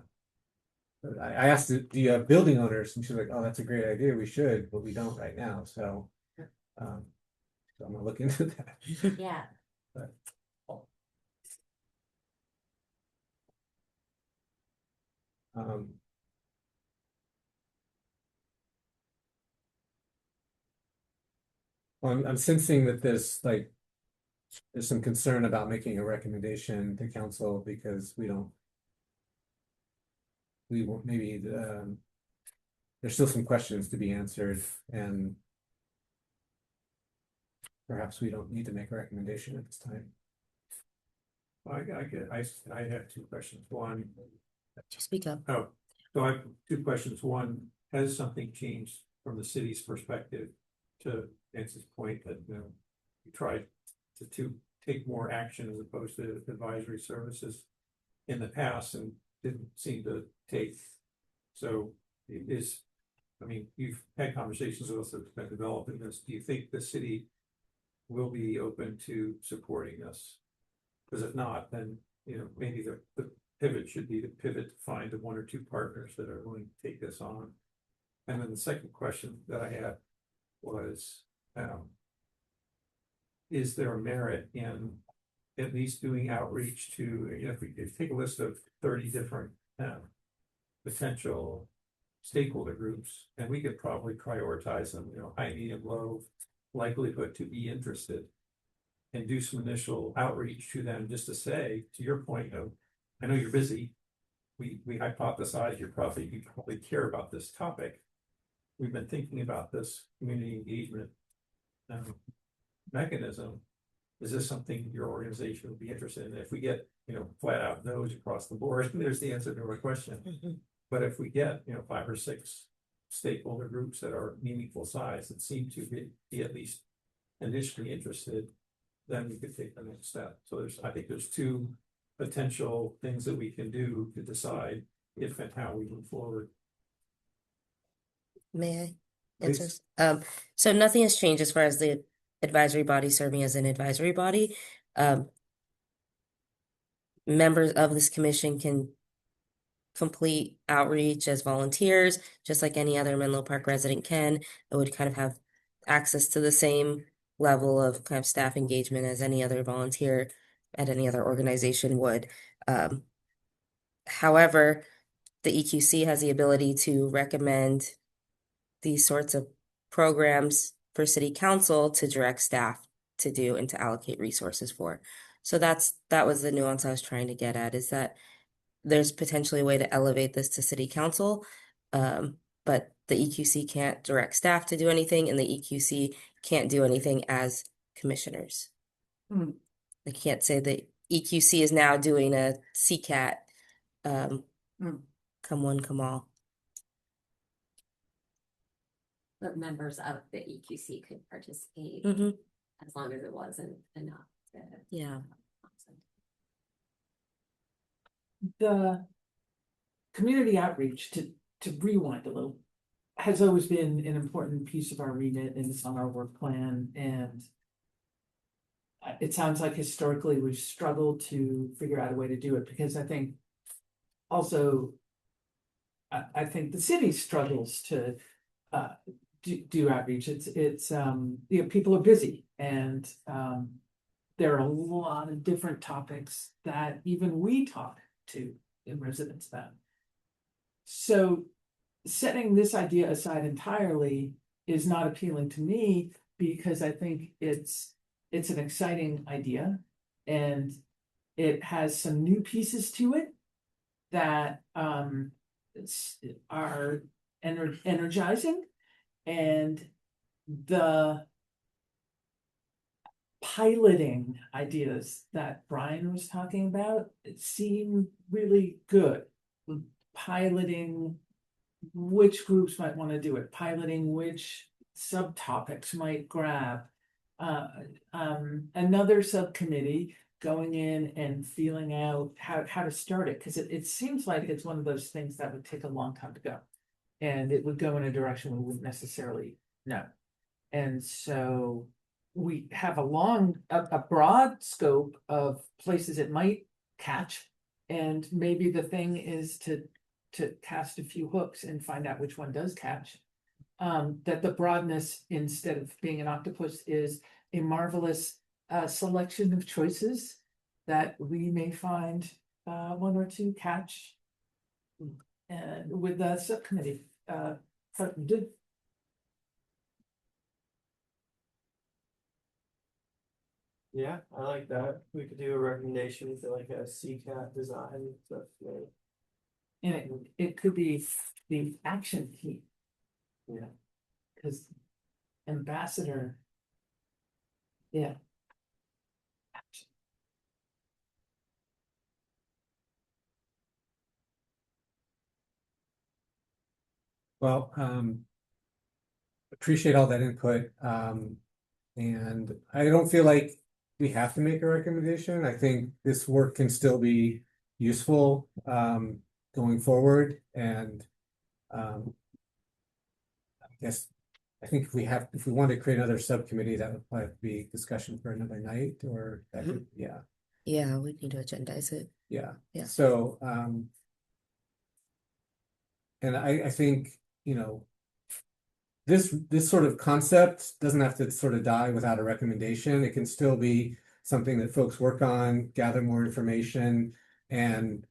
But I asked, do you have building owners? And she's like, oh, that's a great idea. We should, but we don't right now. So, so I'm gonna look into that. yeah. But, um, well, I'm sensing that there's some concern about making a recommendation to council because we won't, maybe, there's still some questions to be answered and perhaps we don't need to make a recommendation at this time. I have two questions. One, Just speak up. oh, so I have two questions. One, has something changed from the city's perspective to Nancy's point that, you know, we tried to take more action as opposed to advisory services in the past and didn't seem to take. So it is, I mean, you've had conversations with us that's been developing this. Do you think the city will be open to supporting this? Because if not, then, you know, maybe the pivot should be to pivot to find the one or two partners that are willing to take this on. And then the second question that I had was, is there merit in at least doing outreach to, you know, if you take a list of 30 different potential stakeholder groups, and we could probably prioritize them, you know, high, medium, low likelihood to be interested, and do some initial outreach to them just to say, to your point of, I know you're busy. We hypothesize you probably care about this topic. We've been thinking about this community engagement mechanism. Is this something your organization would be interested in? If we get, you know, flat out no's across the board, there's the answer to our question. But if we get, you know, 5 or 6 stakeholder groups that are meaningful size that seem to be at least initially interested, then we could take the next step. So I think there's two potential things that we can do to decide if and how we move forward. May I Please. answer? So nothing has changed as far as the advisory body serving as an advisory body. Members of this commission can complete outreach as volunteers, just like any other Menlo Park resident can. It would kind of have access to the same level of kind of staff engagement as any other volunteer at any other organization would. However, the EQC has the ability to recommend these sorts of programs for city council to direct staff to do and to allocate resources for. So that was the nuance I was trying to get at, is that there's potentially a way to elevate this to city council, but the EQC can't direct staff to do anything, and the EQC can't do anything as commissioners. Hmm. They can't say the EQC is now doing a CCAT, come one, come all. But members of the EQC could participate as long as it wasn't enough. Yeah. The community outreach, to rewind a little, has always been an important piece of our remit, and it's on our work plan. And it sounds like historically we've struggled to figure out a way to do it, because I think also I think the city struggles to do outreach. It's you know, people are busy, and there are a lot of different topics that even we talk to in residents about. So setting this idea aside entirely is not appealing to me, because I think it's an exciting idea, and it has some new pieces to it that are energizing, and the piloting ideas that Brian was talking about, it seemed really good. Piloting which groups might want to do it, piloting which subtopics might grab. Another subcommittee going in and feeling out how to start it, because it seems like it's one of those things that would take a long time to go. And it would go in a direction we wouldn't necessarily know. And so we have a broad scope of places it might catch. And maybe the thing is to cast a few hooks and find out which one does catch. That the broadness, instead of being an octopus, is a marvelous selection of choices that we may find one or two catch. And with the subcommittee, did. Yeah, I like that. We could do a recommendation for like a CCAT design stuff. And it could be the action team. Yeah. Cause ambassador. Yeah. Action. Well, appreciate all that input. And I don't feel like we have to make a recommendation. I think this work can still be useful, going forward. And, I think if we want to create another subcommittee, that would probably be discussion for another night, or that could, yeah. Yeah, we need to agendize it. Yeah. Yeah. So, and I think, this sort of concept doesn't have to sort of die without a recommendation. It can still be something that folks work on, gather more information. And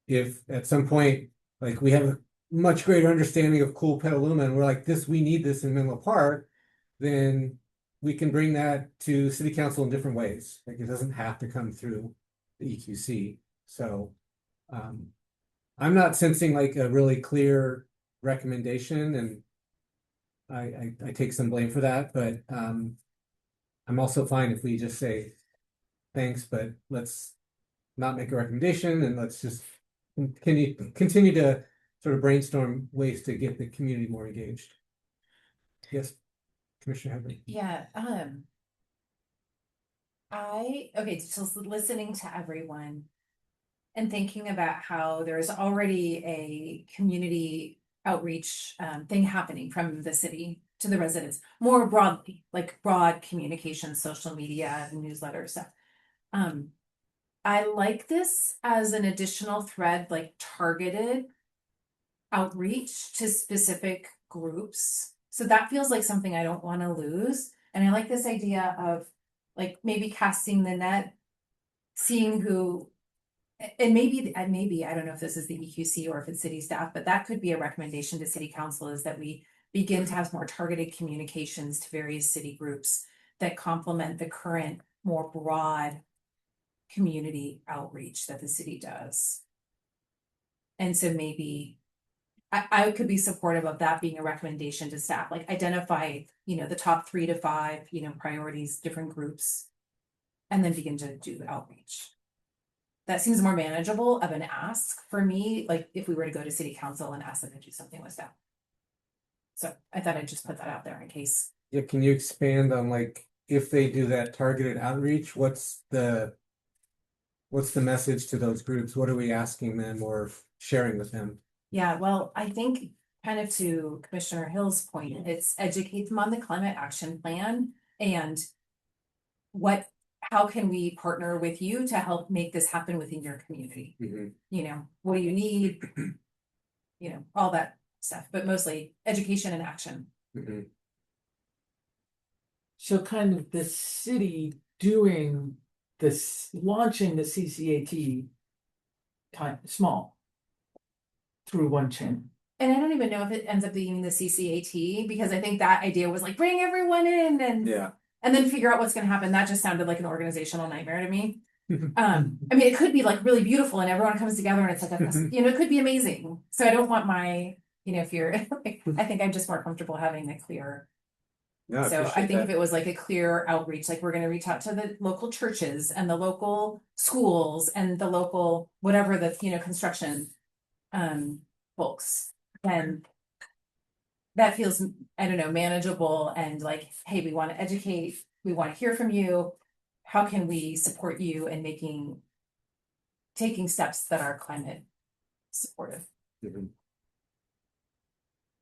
if at some point, like, we have a much greater understanding of cool Petaluma and we're like, we need this in Menlo Park, then we can bring that to city council in different ways. Like, it doesn't have to come through the EQC. So I'm not sensing like a really clear recommendation, and I take some blame for that, but I'm also fine if we just say thanks, but let's not make a recommendation, and let's just continue to sort of brainstorm ways to get the community more engaged. Yes, Commissioner Henry. Yeah, so listening to everyone and thinking about how there's already a community outreach thing happening from the city to the residents more broadly, like broad communication, social media, newsletter stuff. I like this as an additional thread, like targeted outreach to specific groups. So that feels like something I don't want to lose. And I like this idea of like maybe casting the net, seeing who, and maybe, I don't know if this is the EQC or if it's city staff, but that could be a recommendation to city council, is that we begin to have more targeted communications to various city groups that complement the current more broad community outreach that the city does. And so maybe I could be supportive of that being a recommendation to staff, like identify, the top 3 to 5, priorities, different groups, and then begin to do outreach. That seems more manageable of an ask for me, like if we were to go to city council and ask them to do something with staff. So I thought I'd just put that out there in case. Yeah, can you expand on, like, if they do that targeted outreach, what's the message to those groups? What are we asking them or sharing with them? Yeah, well, I think kind of to Commissioner Hill's point, it's educate them on the climate action plan and how can we partner with you to help make this happen within your community? Mhm. What do you need? All that stuff, but mostly education and action. Mhm. So kind of the city doing this, launching the CCAT small through one channel. And I don't even know if it ends up being the CCAT, because I think that idea was like, bring everyone in and then figure out what's going to happen. That just sounded like an organizational nightmare to me. I mean, it could be like really beautiful and everyone comes together and it's like, it could be amazing. So I don't want my, fear. I think I'm just more comfortable having a clear No, So I appreciate think if that. it was like a clear outreach, like we're gonna reach out to the local churches and the local schools and the local, whatever the, construction folks, then that feels, I don't know, manageable and like, hey, we want to educate, we want to hear from you. How can we support you in taking steps that are climate supportive? Mhm.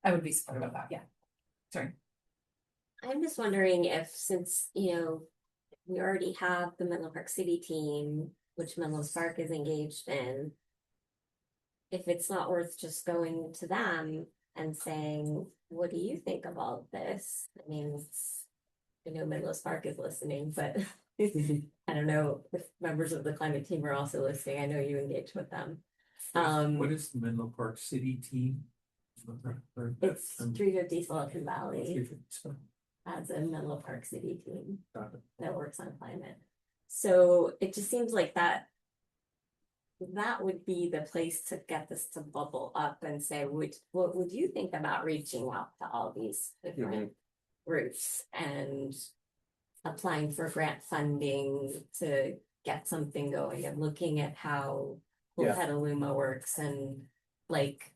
I would be supportive of that, yeah. Sorry. I'm just wondering if, since, we already have the Menlo Park City team, which Menlo Park is engaged in, if it's not worth just going to them and saying, what do you think about this? I mean, I know Menlo Park is listening, but I don't know if members of the climate team are also listening. I know you engage with them. What is the Menlo Park City team? It's 350 Silicon Valley as a Menlo Park City team that works on climate. So it just seems like that would be the place to get this to bubble up and say, what would you think about reaching out to all these different groups and applying for grant funding to get something going and looking at how Yeah. Petaluma works and like,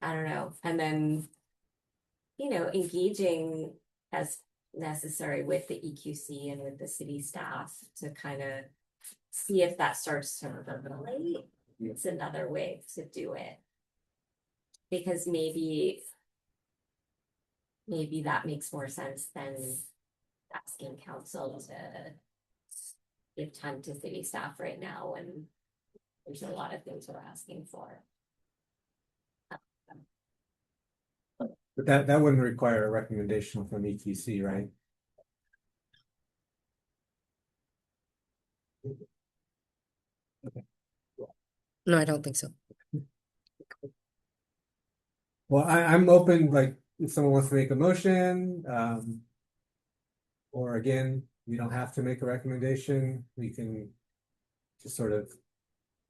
I don't know, and then, engaging as necessary with the EQC and with the city staff to kind of see if that starts to reverberate. It's another way to do it. Because maybe that makes more sense than asking council to give time to city staff right now when there's a lot of things we're asking for. But that wouldn't require a recommendation from ETC, right? No, I don't think so. Well, I'm open, like, if someone wants to make a motion, or again, we don't have to make a recommendation, we can just sort of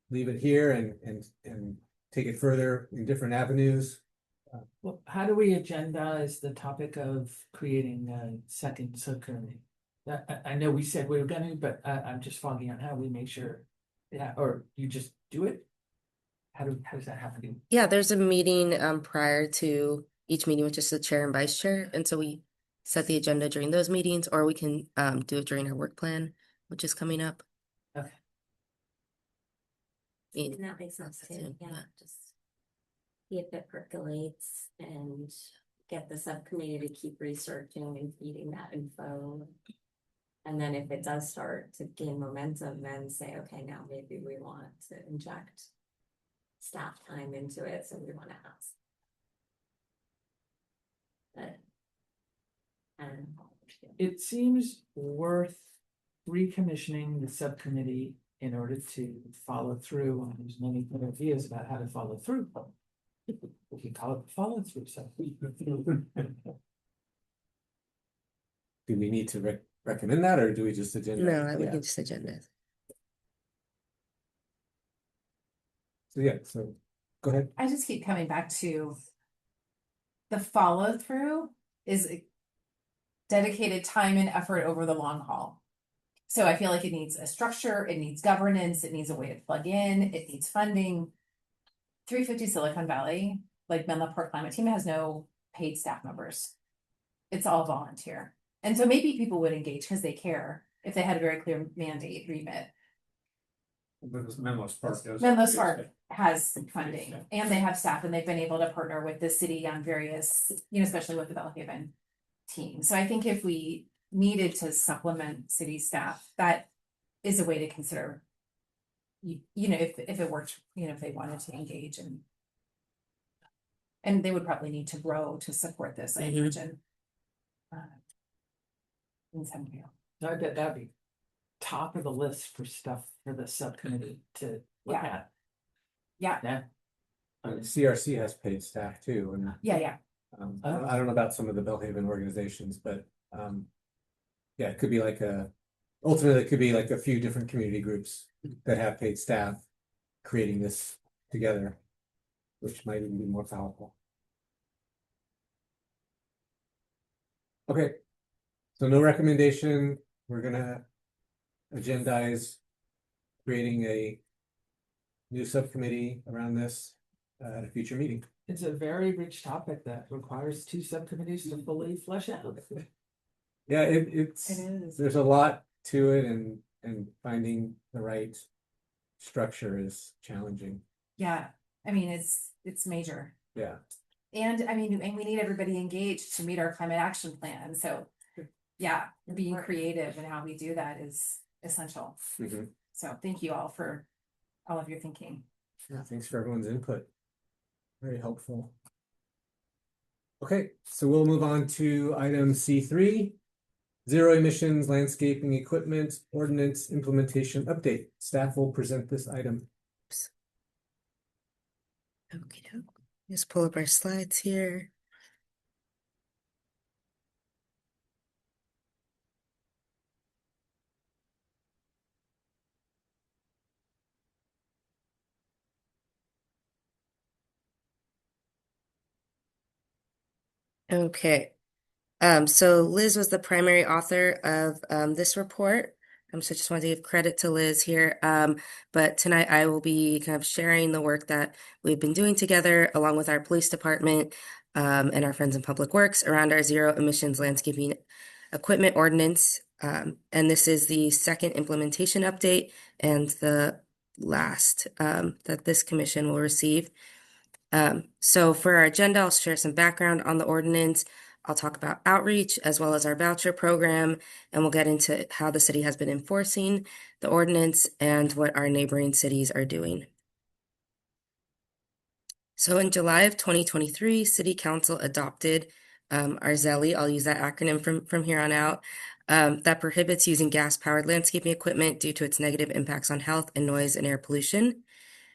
leave it here and take it further in different avenues. Well, how do we agendize the topic of creating a second subcommittee? I know we said we were gonna, but I'm just fogging on how we make sure. Yeah, or you just do it? How does that happen? Yeah, there's a meeting prior to each meeting with just the chair and vice chair. And so we set the agenda during those meetings, or we can do it during our work plan, which is coming up. Okay. Yeah. And that makes sense too, Yeah. yeah, just see if it percolates and get the subcommittee to keep researching and feeding that info. And then if it does start to gain momentum, then say, okay, now maybe we want to inject staff time into it, so we want to ask. But It seems worth recommissioning the subcommittee in order to follow through on as many good ideas about how to follow through. We can call it the follow through. Do we need to recommend that, or do we just agenda? No, we Yeah. can just agenda. So go ahead. I just keep coming back to the follow through is dedicated time and effort over the long haul. So I feel like it needs a structure, it needs governance, it needs a way to plug in, it needs funding. 350 Silicon Valley, like Menlo Park Climate Team, has no paid staff members. It's all volunteer. And so maybe people would engage because they care if they had a very clear mandate remit. Menlo Park does. Menlo Park has funding and they have staff and they've been able to partner with the city on various, especially with the Belhaven team. So I think if we needed to supplement city staff, that is a way to consider. If it worked, if they wanted to engage and they would probably need to grow to support this, I imagine. In some way. I bet that'd be top of the list for stuff for the subcommittee to look at. Yeah. CRC has paid staff too, and Yeah. I don't know about some of the Belhaven organizations, but yeah, it could be ultimately it could be like a few different community groups that have paid staff creating this together, which might even be more powerful. Okay. So no recommendation. We're gonna agendize creating a new subcommittee around this at a future meeting. It's a very rich topic that requires two subcommittees to fully flesh out. Yeah, it's, It is. there's a lot to it and finding the right structure is challenging. Yeah, I mean, it's major. Yeah. And I mean, and we need everybody engaged to meet our climate action plan, so. Yeah, being creative in how we do that is essential. Mhm. So thank you all for all of your thinking. Yeah, thanks for everyone's input. Very helpful. Okay, so we'll move on to item C3. Zero emissions landscaping equipment ordinance implementation update. Staff will present this item. Okay, just pull up our slides here. Okay. So Liz was the primary author of this report. So just wanted to give credit to Liz here. But tonight I will be kind of sharing the work that we've been doing together along with our police department and our friends in Public Works around our zero emissions landscaping equipment ordinance. And this is the second implementation update and the last that this commission will receive. So for our agenda, I'll share some background on the ordinance. I'll talk about outreach as well as our voucher program, and we'll get into how the city has been enforcing the ordinance and what our neighboring cities are doing. So in July of 2023, City Council adopted our ZELI, I'll use that acronym from here on out, that prohibits using gas-powered landscaping equipment due to its negative impacts on health and noise and air pollution.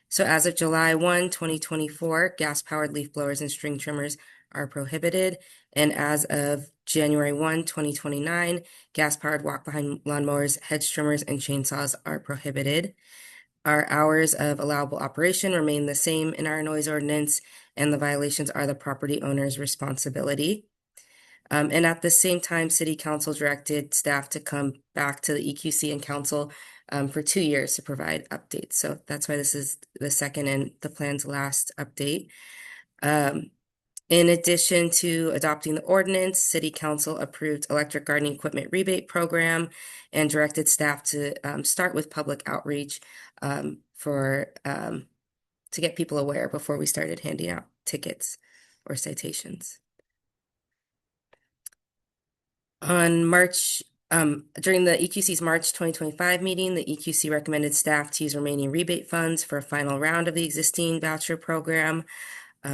So as of July 1, 2024, gas-powered leaf blowers and string trimmers are prohibited. And as of January 1, 2029, gas-powered walk-behind lawnmowers, hedge trimmers, and chainsaws are prohibited. Our hours of allowable operation remain the same in our noise ordinance, and the violations are the property owner's responsibility. And at the same time, City Council directed staff to come back to the EQC and Council for 2 years to provide updates. So that's why this is the second and the plan's last update. In addition to adopting the ordinance, City Council approved electric gardening equipment rebate program and directed staff to start with public outreach to get people aware before we started handing out tickets or citations. On during the EQC's March 2025 meeting, the EQC recommended staff to use remaining rebate funds for a final round of the existing voucher program.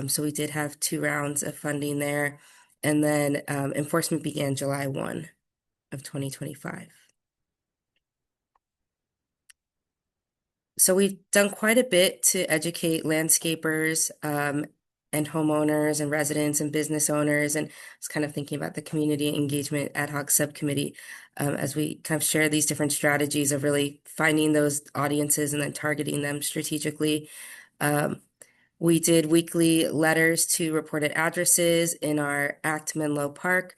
So we did have 2 rounds of funding there. And then enforcement began July 1 of 2025. So we've done quite a bit to educate landscapers and homeowners and residents and business owners. And I was kind of thinking about the community engagement ad hoc subcommittee as we kind of share these different strategies of really finding those audiences and then targeting them strategically. We did weekly letters to reported addresses in our Act Menlo Park,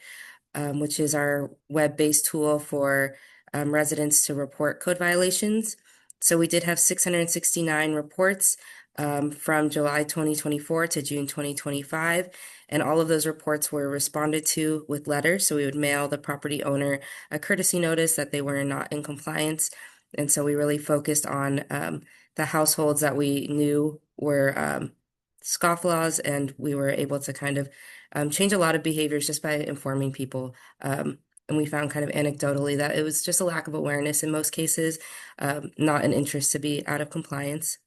which is our web-based tool for residents to report code violations. So we did have 669 reports from July 2024 to June 2025, and all of those reports were responded to with letters. So we would mail the property owner a courtesy notice that they were not in compliance. And so we really focused on the households that we knew were scofflaws, and we were able to kind of change a lot of behaviors just by informing people. And we found kind of anecdotally that it was just a lack of awareness in most cases, not an interest to be out of compliance.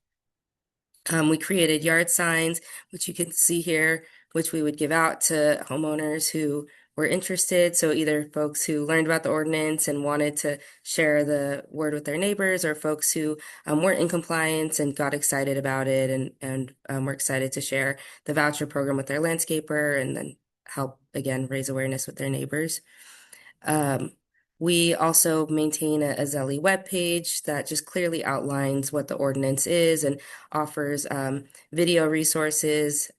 We created yard signs, which you can see here, which we would give out to homeowners who were interested. So either folks who learned about the ordinance and wanted to share the word with their neighbors, or folks who weren't in compliance and got excited about it and were excited to share the voucher program with their landscaper and then help, again, raise awareness with their neighbors. We also maintain a ZELI webpage that just clearly outlines what the ordinance is and offers video resources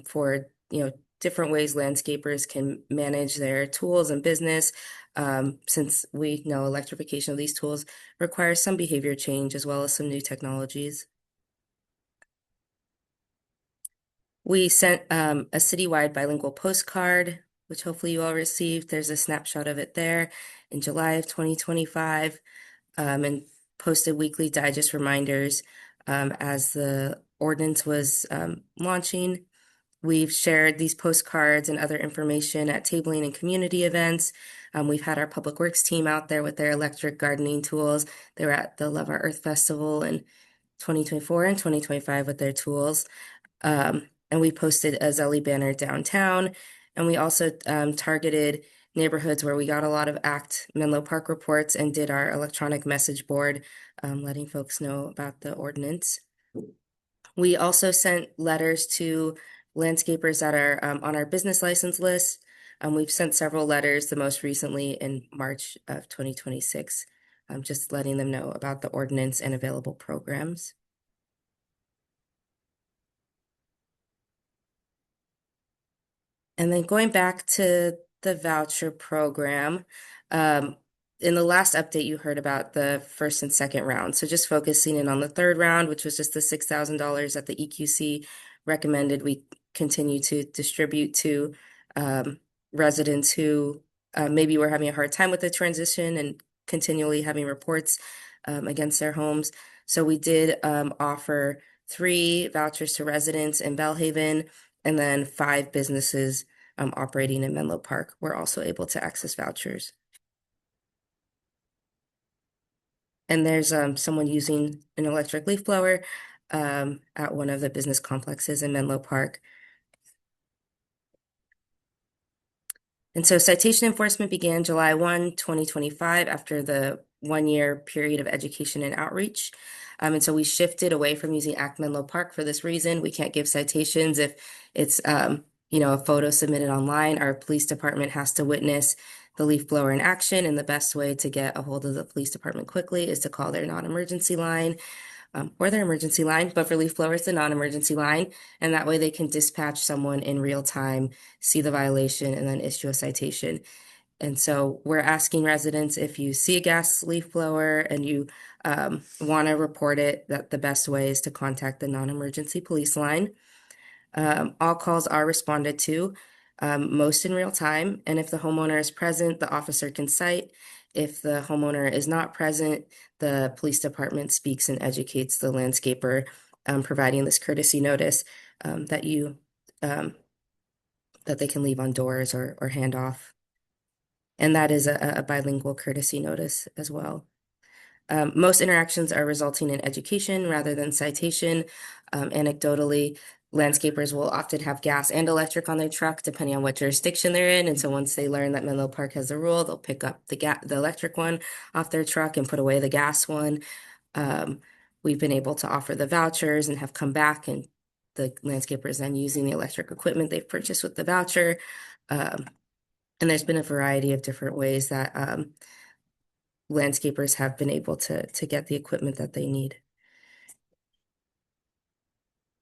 for different ways landscapers can manage their tools and business, since we know electrification of these tools requires some behavior change as well as some new technologies. We sent a citywide bilingual postcard, which hopefully you all received. There's a snapshot of it there in July of 2025, and posted weekly digest reminders as the ordinance was launching. We've shared these postcards and other information at tabling and community events. We've had our Public Works team out there with their electric gardening tools. They were at the Love Our Earth Festival in 2024 and 2025 with their tools. And we posted a Zelly banner downtown. And we also targeted neighborhoods where we got a lot of ACT Menlo Park reports and did our electronic message board, letting folks know about the ordinance. We also sent letters to landscapers that are on our business license list. We've sent several letters, the most recently in March of 2026, just letting them know about the ordinance and available programs. And then going back to the voucher program, in the last update, you heard about the first and second round. So just focusing in on the third round, which was just the $6,000 that the EQC recommended we continue to distribute to residents who maybe were having a hard time with the transition and continually having reports against their homes. So we did offer 3 vouchers to residents in Bellhaven, and then 5 businesses operating in Menlo Park were also able to access vouchers. And there's someone using an electric leaf blower at one of the business complexes in Menlo Park. And so citation enforcement began July 1, 2025, after the 1-year period of education and outreach. And so we shifted away from using ACT Menlo Park for this reason. We can't give citations if it's a photo submitted online. Our police department has to witness the leaf blower in action, and the best way to get a hold of the police department quickly is to call their non-emergency line or their emergency line, but for leaf blowers, the non-emergency line, and that way they can dispatch someone in real time, see the violation, and then issue a citation. And so we're asking residents, if you see a gas leaf blower and you want to report it, that the best way is to contact the non-emergency police line. All calls are responded to, most in real time, and if the homeowner is present, the officer can cite. If the homeowner is not present, the police department speaks and educates the landscaper, providing this courtesy notice that they can leave on doors or hand off. And that is a bilingual courtesy notice as well. Most interactions are resulting in education rather than citation. Anecdotally, landscapers will often have gas and electric on their truck, depending on what jurisdiction they're in. And so once they learn that Menlo Park has a rule, they'll pick up the electric one off their truck and put away the gas one. We've been able to offer the vouchers and have come back, and the landscapers then using the electric equipment they've purchased with the voucher. And there's been a variety of different ways that landscapers have been able to get the equipment that they need.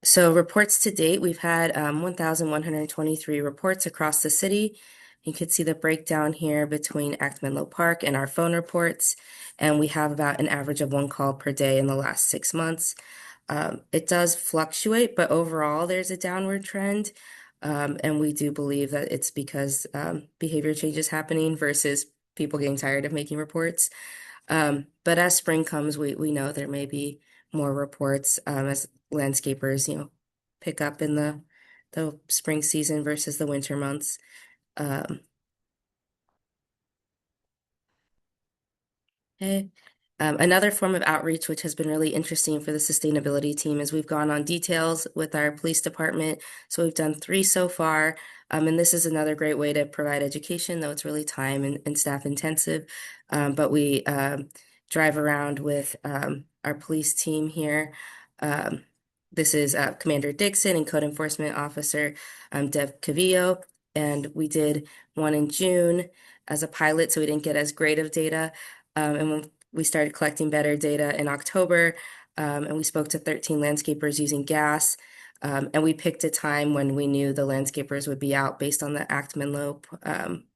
So reports to date, we've had 1,123 reports across the city. You can see the breakdown here between ACT Menlo Park and our phone reports, and we have about an average of 1 call per day in the last 6 months. It does fluctuate, but overall there's a downward trend, and we do believe that it's because behavior change is happening versus people getting tired of making reports. But as spring comes, we know there may be more reports as landscapers, pick up in the spring season versus the winter months. Okay. Another form of outreach, which has been really interesting for the sustainability team, is we've gone on details with our police department. So we've done 3 so far. And this is another great way to provide education, though it's really time and staff intensive. But we drive around with our police team here. This is Commander Dixon and Code Enforcement Officer Dev Cavillo. And we did one in June as a pilot, so we didn't get as great of data. And when we started collecting better data in October, and we spoke to 13 landscapers using gas. And we picked a time when we knew the landscapers would be out based on the Act Menlo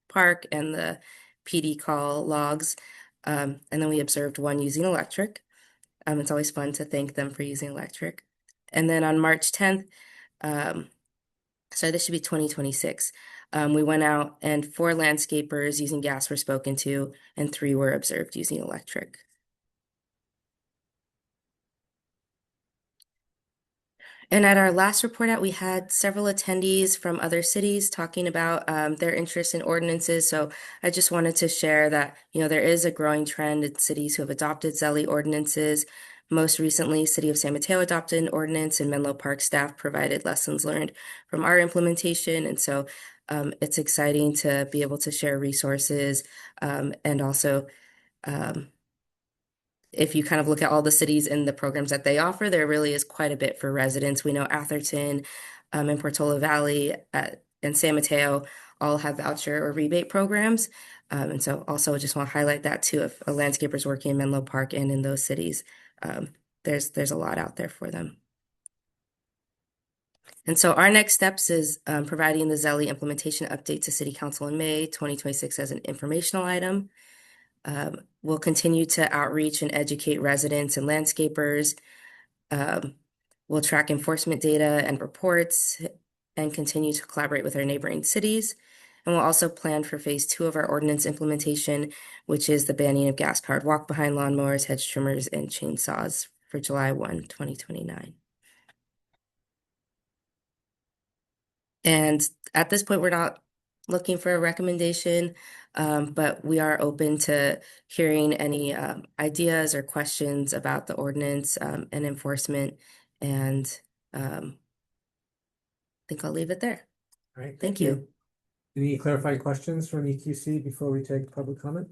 Park and the PD call logs. And then we observed one using electric. It's always fun to thank them for using electric. And then on March 10th, so this should be 2026. We went out and 4 landscapers using gas were spoken to, and 3 were observed using electric. And at our last report out, we had several attendees from other cities talking about their interest in ordinances. So I just wanted to share that, there is a growing trend in cities who have adopted ZELI ordinances. Most recently, City of San Mateo adopted an ordinance, and Menlo Park staff provided lessons learned from our implementation. And so it's exciting to be able to share resources and also if you kind of look at all the cities and the programs that they offer, there really is quite a bit for residents. We know Atherton and Portola Valley and San Mateo all have voucher or rebate programs. And so also just want to highlight that too. If a landscaper is working in Menlo Park and in those cities, there's a lot out there for them. And so our next steps is providing the ZELI implementation update to City Council in May 2026 as an informational item. We'll continue to outreach and educate residents and landscapers. We'll track enforcement data and reports and continue to collaborate with our neighboring cities. And we'll also plan for phase 2 of our ordinance implementation, which is the banning of gas-powered walk-behind lawnmowers, hedge trimmers, and chainsaws for July 1, 2029. And at this point, we're not looking for a recommendation, but we are open to hearing any ideas or questions about the ordinance and enforcement. And I think I'll leave it there. All right, Thank you. Any clarifying questions from EQC before we take public comment?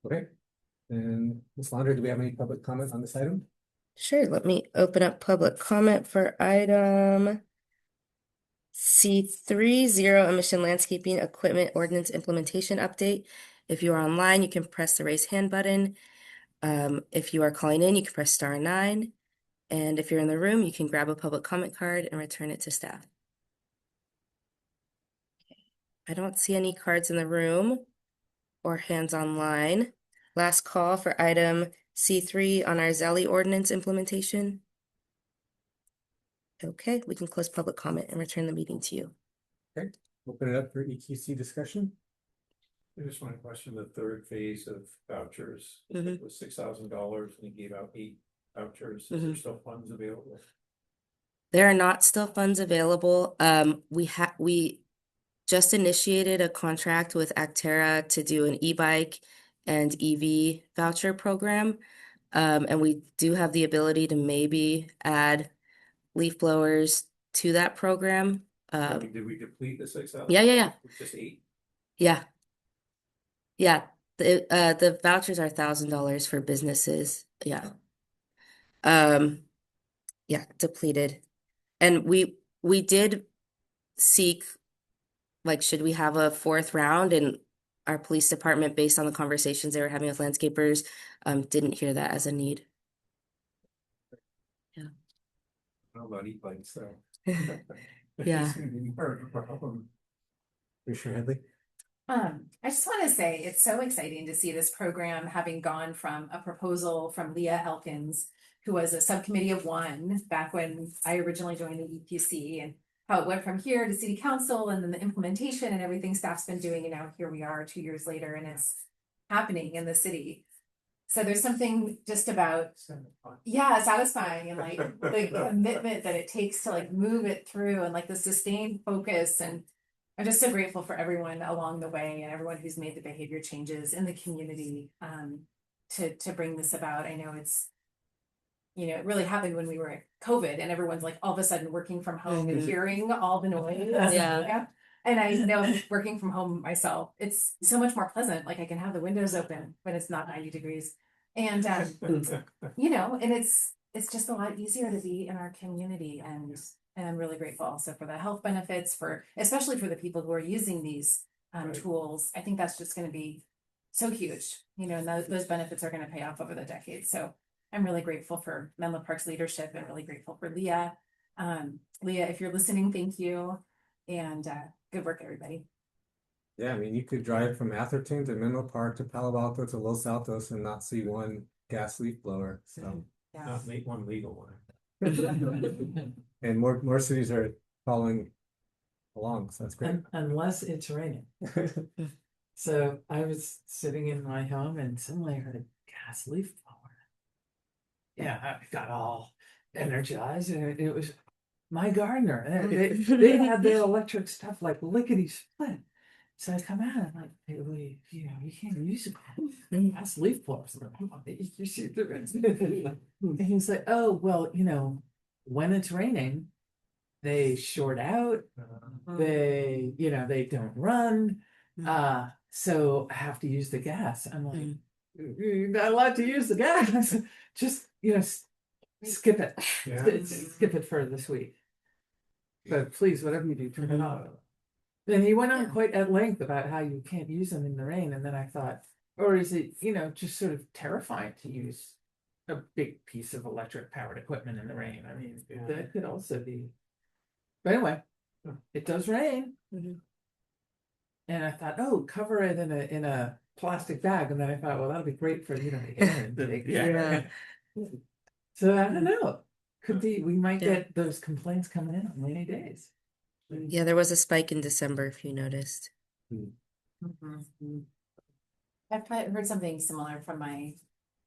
Okay, and Ms. Launder, do we have any public comment on this item? Sure, let me open up public comment for item C3, zero emission landscaping equipment ordinance implementation update. If you are online, you can press the raise hand button. If you are calling in, you can press *9. And if you're in the room, you can grab a public comment card and return it to staff. I don't see any cards in the room or hands online. Last call for item C3 on our ZELI ordinance implementation. Okay, we can close public comment and return the meeting to you. Okay, open it up for EQC discussion. I just want to question the third phase of vouchers. It was $6,000 and he gave out 8 vouchers. Is there still funds available? There are not still funds available. We just initiated a contract with Actera to do an e-bike and EV voucher program. And we do have the ability to maybe add leaf blowers to that program. Did we deplete the 6,000? Yeah. Just 8? Yeah. The vouchers are $1,000 for businesses. Yeah. Depleted. And we did seek, like, should we have a 4th round? And our police department, based on the conversations they were having with landscapers, didn't hear that as a need. Yeah. I don't know about e-bikes, so. Yeah. It's gonna be more of a problem. Commissioner Headley? I just want to say it's so exciting to see this program having gone from a proposal from Leah Elkins, who was a subcommittee of 1 back when I originally joined the EQC, and how it went from here to city council and then the implementation and everything staff's been doing. And now here we are 2 years later and it's happening in the city. So there's something just about, satisfying and like the commitment that it takes to like move it through and like the sustained focus. And I'm just so grateful for everyone along the way and everyone who's made the behavior changes in the community to bring this about. I know it's, it really happened when we were at COVID and everyone's like all of a sudden working from home and hearing all the noise. Yeah. And I know working from home myself, it's so much more pleasant. Like I can have the windows open when it's not 90 degrees. And, and it's just a lot easier to be in our community. And I'm really grateful also for the health benefits especially for the people who are using these tools. I think that's just going to be so huge, you know, and those benefits are going to pay off over the decades. So I'm really grateful for Menlo Park's leadership and really grateful for Leah. Leah, if you're listening, thank you. And good work, everybody. Yeah, I mean, you could drive from Atherton to Menlo Park to Palo Alto to Los Altos and not see one gas leaf blower, so. Yeah. Not make one legal one. And more cities are following along, so that's great. Unless it's raining. So I was sitting in my home and suddenly I heard a gas leaf blower. Yeah, I got all energized and it was my gardener. They had their electric stuff like lickety split. So I come out and I'm like, hey, wait, you know, you can't use it. Gas leaf blowers. You see the rest. And he's like, oh, well, you know, when it's raining, they short out, they, you know, they don't run. So I have to use the gas. I'm like, you're not allowed to use the gas. Just, you know, skip it. Yeah. Skip it for this week. But please, whatever you do, turn it off. Then he went on quite at length about how you can't use them in the rain. And then I thought, or is it, you know, just sort of terrifying to use a big piece of electric powered equipment in the rain? I mean, that could also be. But anyway, it does rain. And I thought, oh, cover it in a plastic bag. And then I thought, well, that'll be great for, you know, the air intake. Yeah. So I don't know. Could be, we might get those complaints coming in on rainy days. Yeah, there was a spike in December, if you noticed. I've heard something similar from my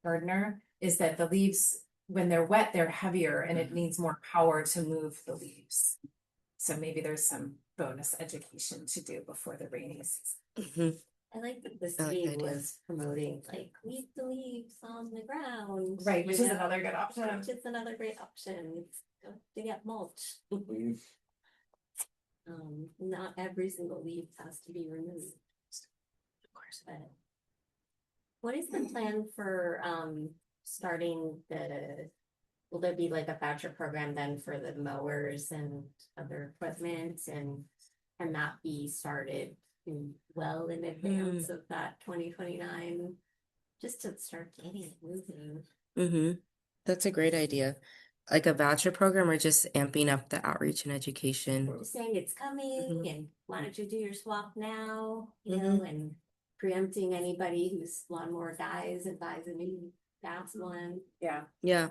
gardener, is that the leaves, when they're wet, they're heavier and it needs more power to move the leaves. So maybe there's some bonus education to do before the rainy season. I like that the I like city that idea. was promoting like leave the leaves on the ground. Right, which you is know, another good option. Which is another great option. To get mulch. Not every single leaf has to be removed. Of course, but what is the plan for starting will there be like a voucher program then for the mowers and other equipment, and can that be started well in advance of that 2029, just to start getting it moving? That's a great idea. Like a voucher program or just amping up the outreach and education. Just saying it's coming and why don't you do your swap now, you know, and preempting anybody whose lawnmower dies and buys a new gas one. Yeah. Yeah.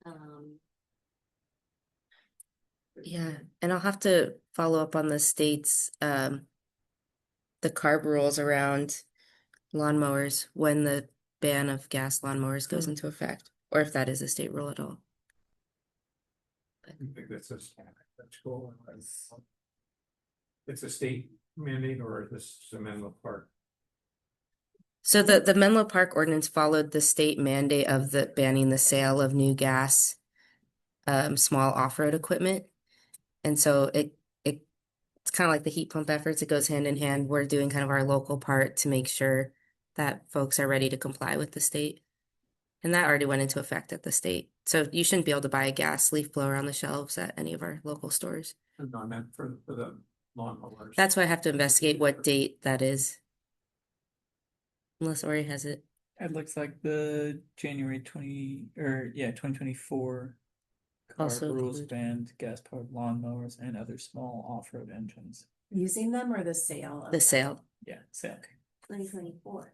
Um, Yeah. And I'll have to follow up on the state's the CARB rules around lawnmowers when the ban of gas lawnmowers goes into effect, or if that is a state rule at all. I think that's cool. It's a state mandate or this is a Menlo Park? So the Menlo Park ordinance followed the state mandate of the banning the sale of new gas, small off-road equipment. And so it's kind of like the heat pump efforts. It goes hand in hand. We're doing kind of our local part to make sure that folks are ready to comply with the state. And that already went into effect at the state. So you shouldn't be able to buy a gas leaf blower on the shelves at any of our local stores. No, I meant for the lawnmowers. That's why I have to investigate what date that is. Unless Ori has it. It looks like the January 2024 Also CARB rules include- banned gas-powered lawnmowers and other small off-road engines. Using them or the sale? of The them? sale. Yeah, so 2024.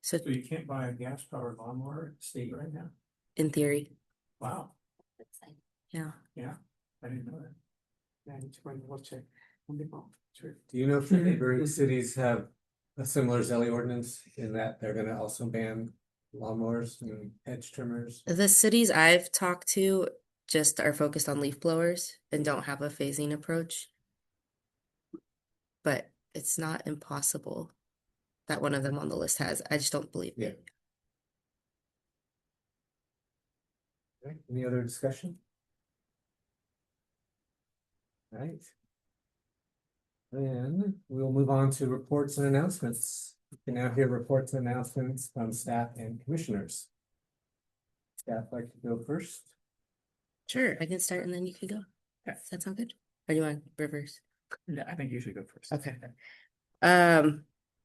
So So you can't buy a gas powered lawnmower at the state right now? in theory, Wow, That's like, yeah. I didn't know that. Yeah, it's going to watch it. Sure. Do you know if the neighboring cities have a similar Zelly ordinance in that they're gonna also ban lawnmowers and hedge trimmers? The cities I've talked to just are focused on leaf blowers and don't have a phasing approach. But it's not impossible that one of them on the list has. I just don't believe it. Okay, any other discussion? All right. Then we'll move on to reports and announcements. You can now hear reports and announcements from staff and commissioners. Staff like to go first? Sure, I can start and then you can go. Yeah. Does that sound good? Or do you want reverse? yeah, I think you should go first. Okay.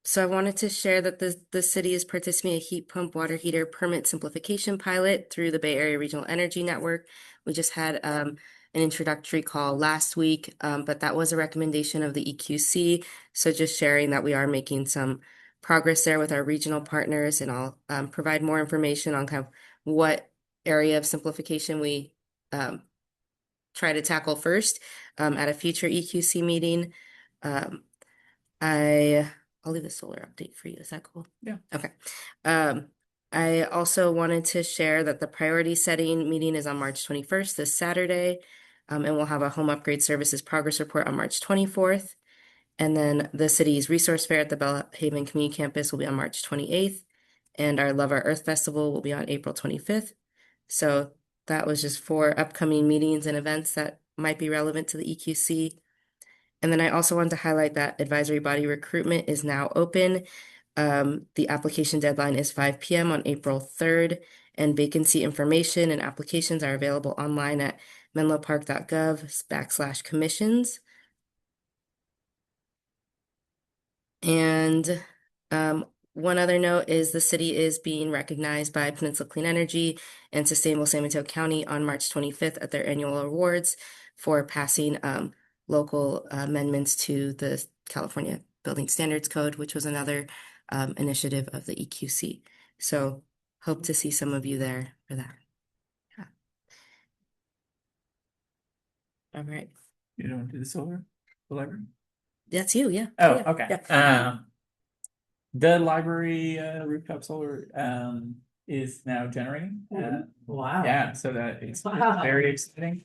So I wanted to share that the city is participating in a heat pump water heater permit simplification pilot through the Bay Area Regional Energy Network. We just had an introductory call last week, but that was a recommendation of the EQC. So just sharing that we are making some progress there with our regional partners, and I'll provide more information on kind of what area of simplification we try to tackle first at a future EQC meeting. I'll leave the solar update for you. Is that cool? Yeah. Okay. I also wanted to share that the priority setting meeting is on March 21st, this Saturday. And we'll have a home upgrade services progress report on March 24th. And then the city's resource fair at the Bellhaven Community Campus will be on March 28th. And our Love Our Earth Festival will be on April 25th. So that was just 4 upcoming meetings and events that might be relevant to the EQC. And then I also wanted to highlight that advisory body recruitment is now open. The application deadline is 5 p.m. on April 3rd, and vacancy information and applications are available online at menlopark.gov/commissions. And one other note is the city is being recognized by Peninsula Clean Energy and Sustainable San Mateo County on March 25th at their annual awards for passing local amendments to the California Building Standards Code, which was another initiative of the EQC. So hope to see some of you there for that. Yeah. All right. You don't do the solar, the library? That's you, yeah. Oh, Yeah, okay. yeah. The library rooftop solar is now generating. Wow. Yeah, so that it's very exciting.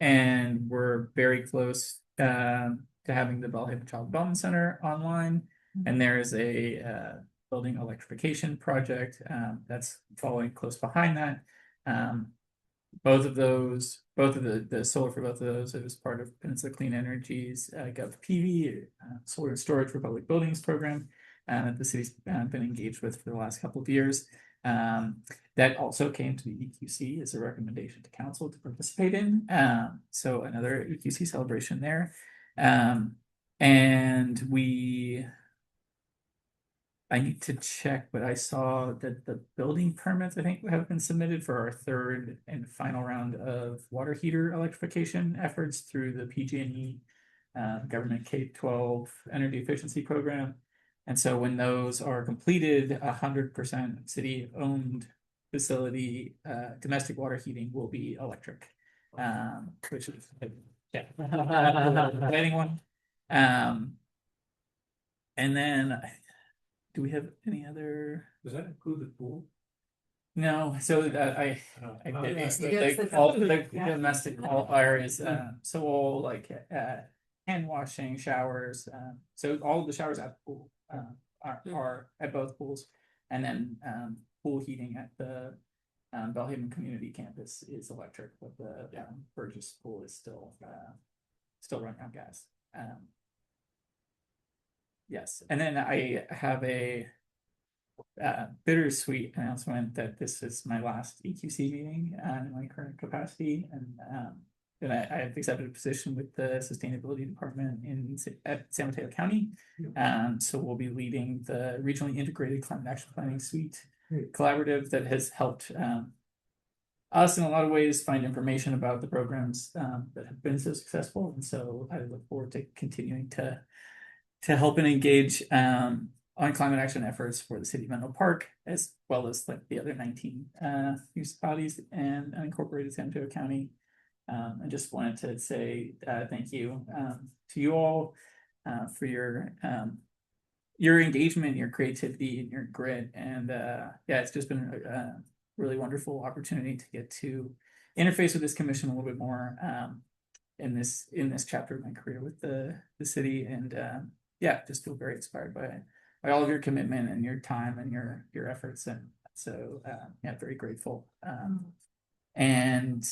And we're very close to having the Bellhaven Child Development Center online. And there is a building electrification project that's following close behind that. Both of the solar for both of those, it was part of Peninsula Clean Energy's GovPV, solar and storage for public buildings program that the city's been engaged with for the last couple of years. That also came to the EQC as a recommendation to council to participate in. So another EQC celebration there. And I need to check, but I saw that the building permits, I think, have been submitted for our 3rd and final round of water heater electrification efforts through the PG&E government K-12 energy efficiency program. And so when those are completed, 100% city-owned facility domestic water heating will be electric, which is yeah, exciting one. And then. Do we have any other? Does that include the pool? No, so I did Yes, all the domestic areas, so all like hand washing, showers, so all of the showers at the pool are at both pools, and then pool heating at the Bellhaven Community Campus is electric, but the Burgess pool is still running on gas. Yes, and then I have a bittersweet announcement that this is my last EQC meeting in my current capacity, and I have accepted a position with the Sustainability Department at San Mateo County. So we'll be leading the Regionally Integrated Climate Action Planning Suite collaborative that has helped us in a lot of ways find information about the programs that have been so successful, and so I look forward to continuing to help and engage on climate action efforts for the city of Menlo Park, as well as like the other 19 municipalities and unincorporated San Mateo County. I just wanted to say thank you to you all for your engagement, your creativity, and your grit. And yeah, it's just been a really wonderful opportunity to get to interface with this commission a little bit more in this chapter of my career with the city, and yeah, just feel very inspired by all of your commitment and your time and your efforts, and so yeah, very grateful. And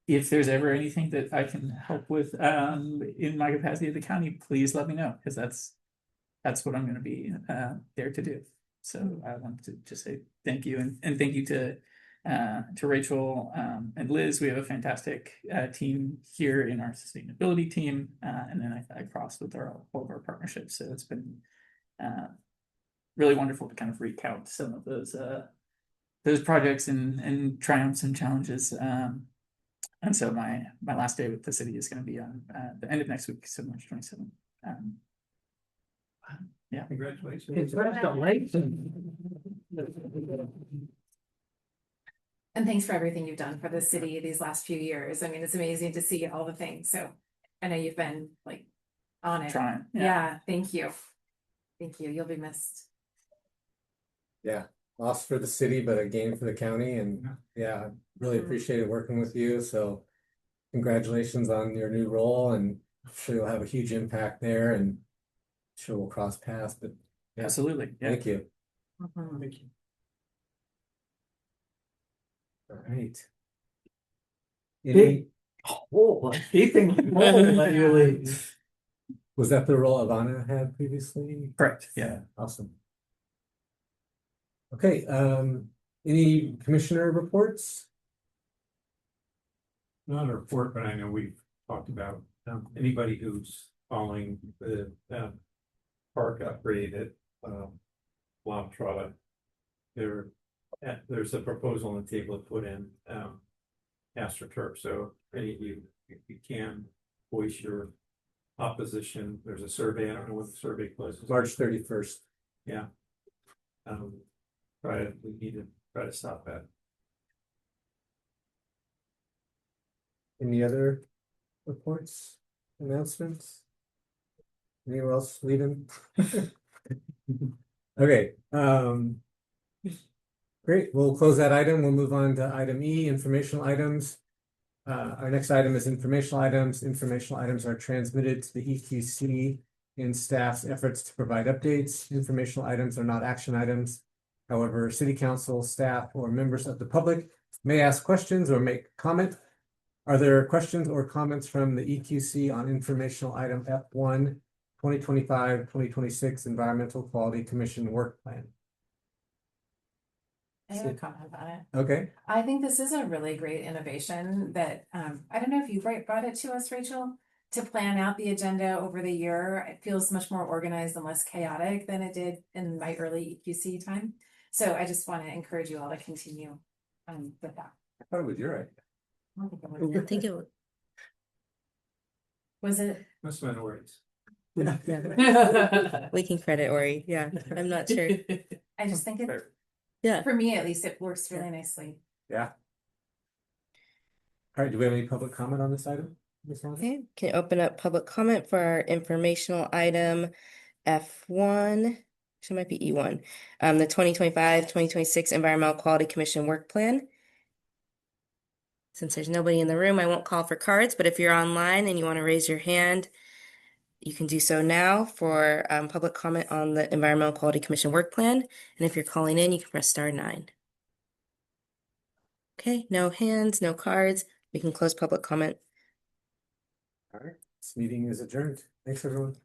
if there's ever anything that I can help with in my capacity at the county, please let me know, because that's what I'm going to be there to do. So I wanted to just say thank you, and thank you to Rachel and Liz. We have a fantastic team here in our sustainability team, and then I crossed with all of our partnerships. So it's been really wonderful to kind of recount some of those projects and triumphs and challenges. And so my last day with the city is going to be on the end of next week, so March 27th. Yeah. Congratulations. And thanks for everything you've done for the city these last few years. I mean, it's amazing to see all the things. So I know you've been like on it. Trying. Yeah, thank you. Thank you. You'll be missed. Yeah, loss for the city, but a gain for the county, and yeah, really appreciated working with you, so congratulations on your new role, and I'm sure you'll have a huge impact there, and I'm sure we'll cross paths, but yeah, Absolutely. Yeah. thank you. Mhm. All right. Big- Oh, keeping let you leave. Was that the role Ivana had previously? Correct. Yeah. Awesome. Okay, any commissioner reports? Not a report, but I know we've talked about, anybody who's following the, park upgrade at, La Trotta. There's a proposal on the table to put in, AstroTurf, so any of you, if you can, voice your opposition. There's a survey, I don't know what the survey closes. March 31st. Yeah. We need to try to stop that. Any other reports, announcements? Anyone else leaving? Okay, great, we'll close that item. We'll move on to item E, informational items. Our next item is informational items. Informational items are transmitted to the EQC in staff's efforts to provide updates. Informational items are not action items. However, city council, staff, or members of the public may ask questions or make comment. Are there questions or comments from the EQC on informational item F1, 2025-2026 Environmental Quality Commission Work Plan? I have a comment about it. Okay, I think this is a really great innovation that, I don't know if you brought it to us, Rachel, to plan out the agenda over the year. It feels much more organized and less chaotic than it did in my early EQC time. So I just want to encourage you all to continue with that. I thought it was your idea. I don't think it was- I think it Was it? Must have been words. we can credit Ori. Yeah, I'm not sure. I just think it, Yeah. for me at least, it works really nicely. Yeah. All right, do we have any public comment on this item? Ms. Lonnie? Okay, can you open up public comment for our informational item F1? It might be E1. The 2025-2026 Environmental Quality Commission Work Plan. Since there's nobody in the room, I won't call for cards, but if you're online and you want to raise your hand, you can do so now for public comment on the Environmental Quality Commission Work Plan. And if you're calling in, you can press *9. Okay, no hands, no cards. We can close public comment. All right, this meeting is adjourned. Thanks, everyone.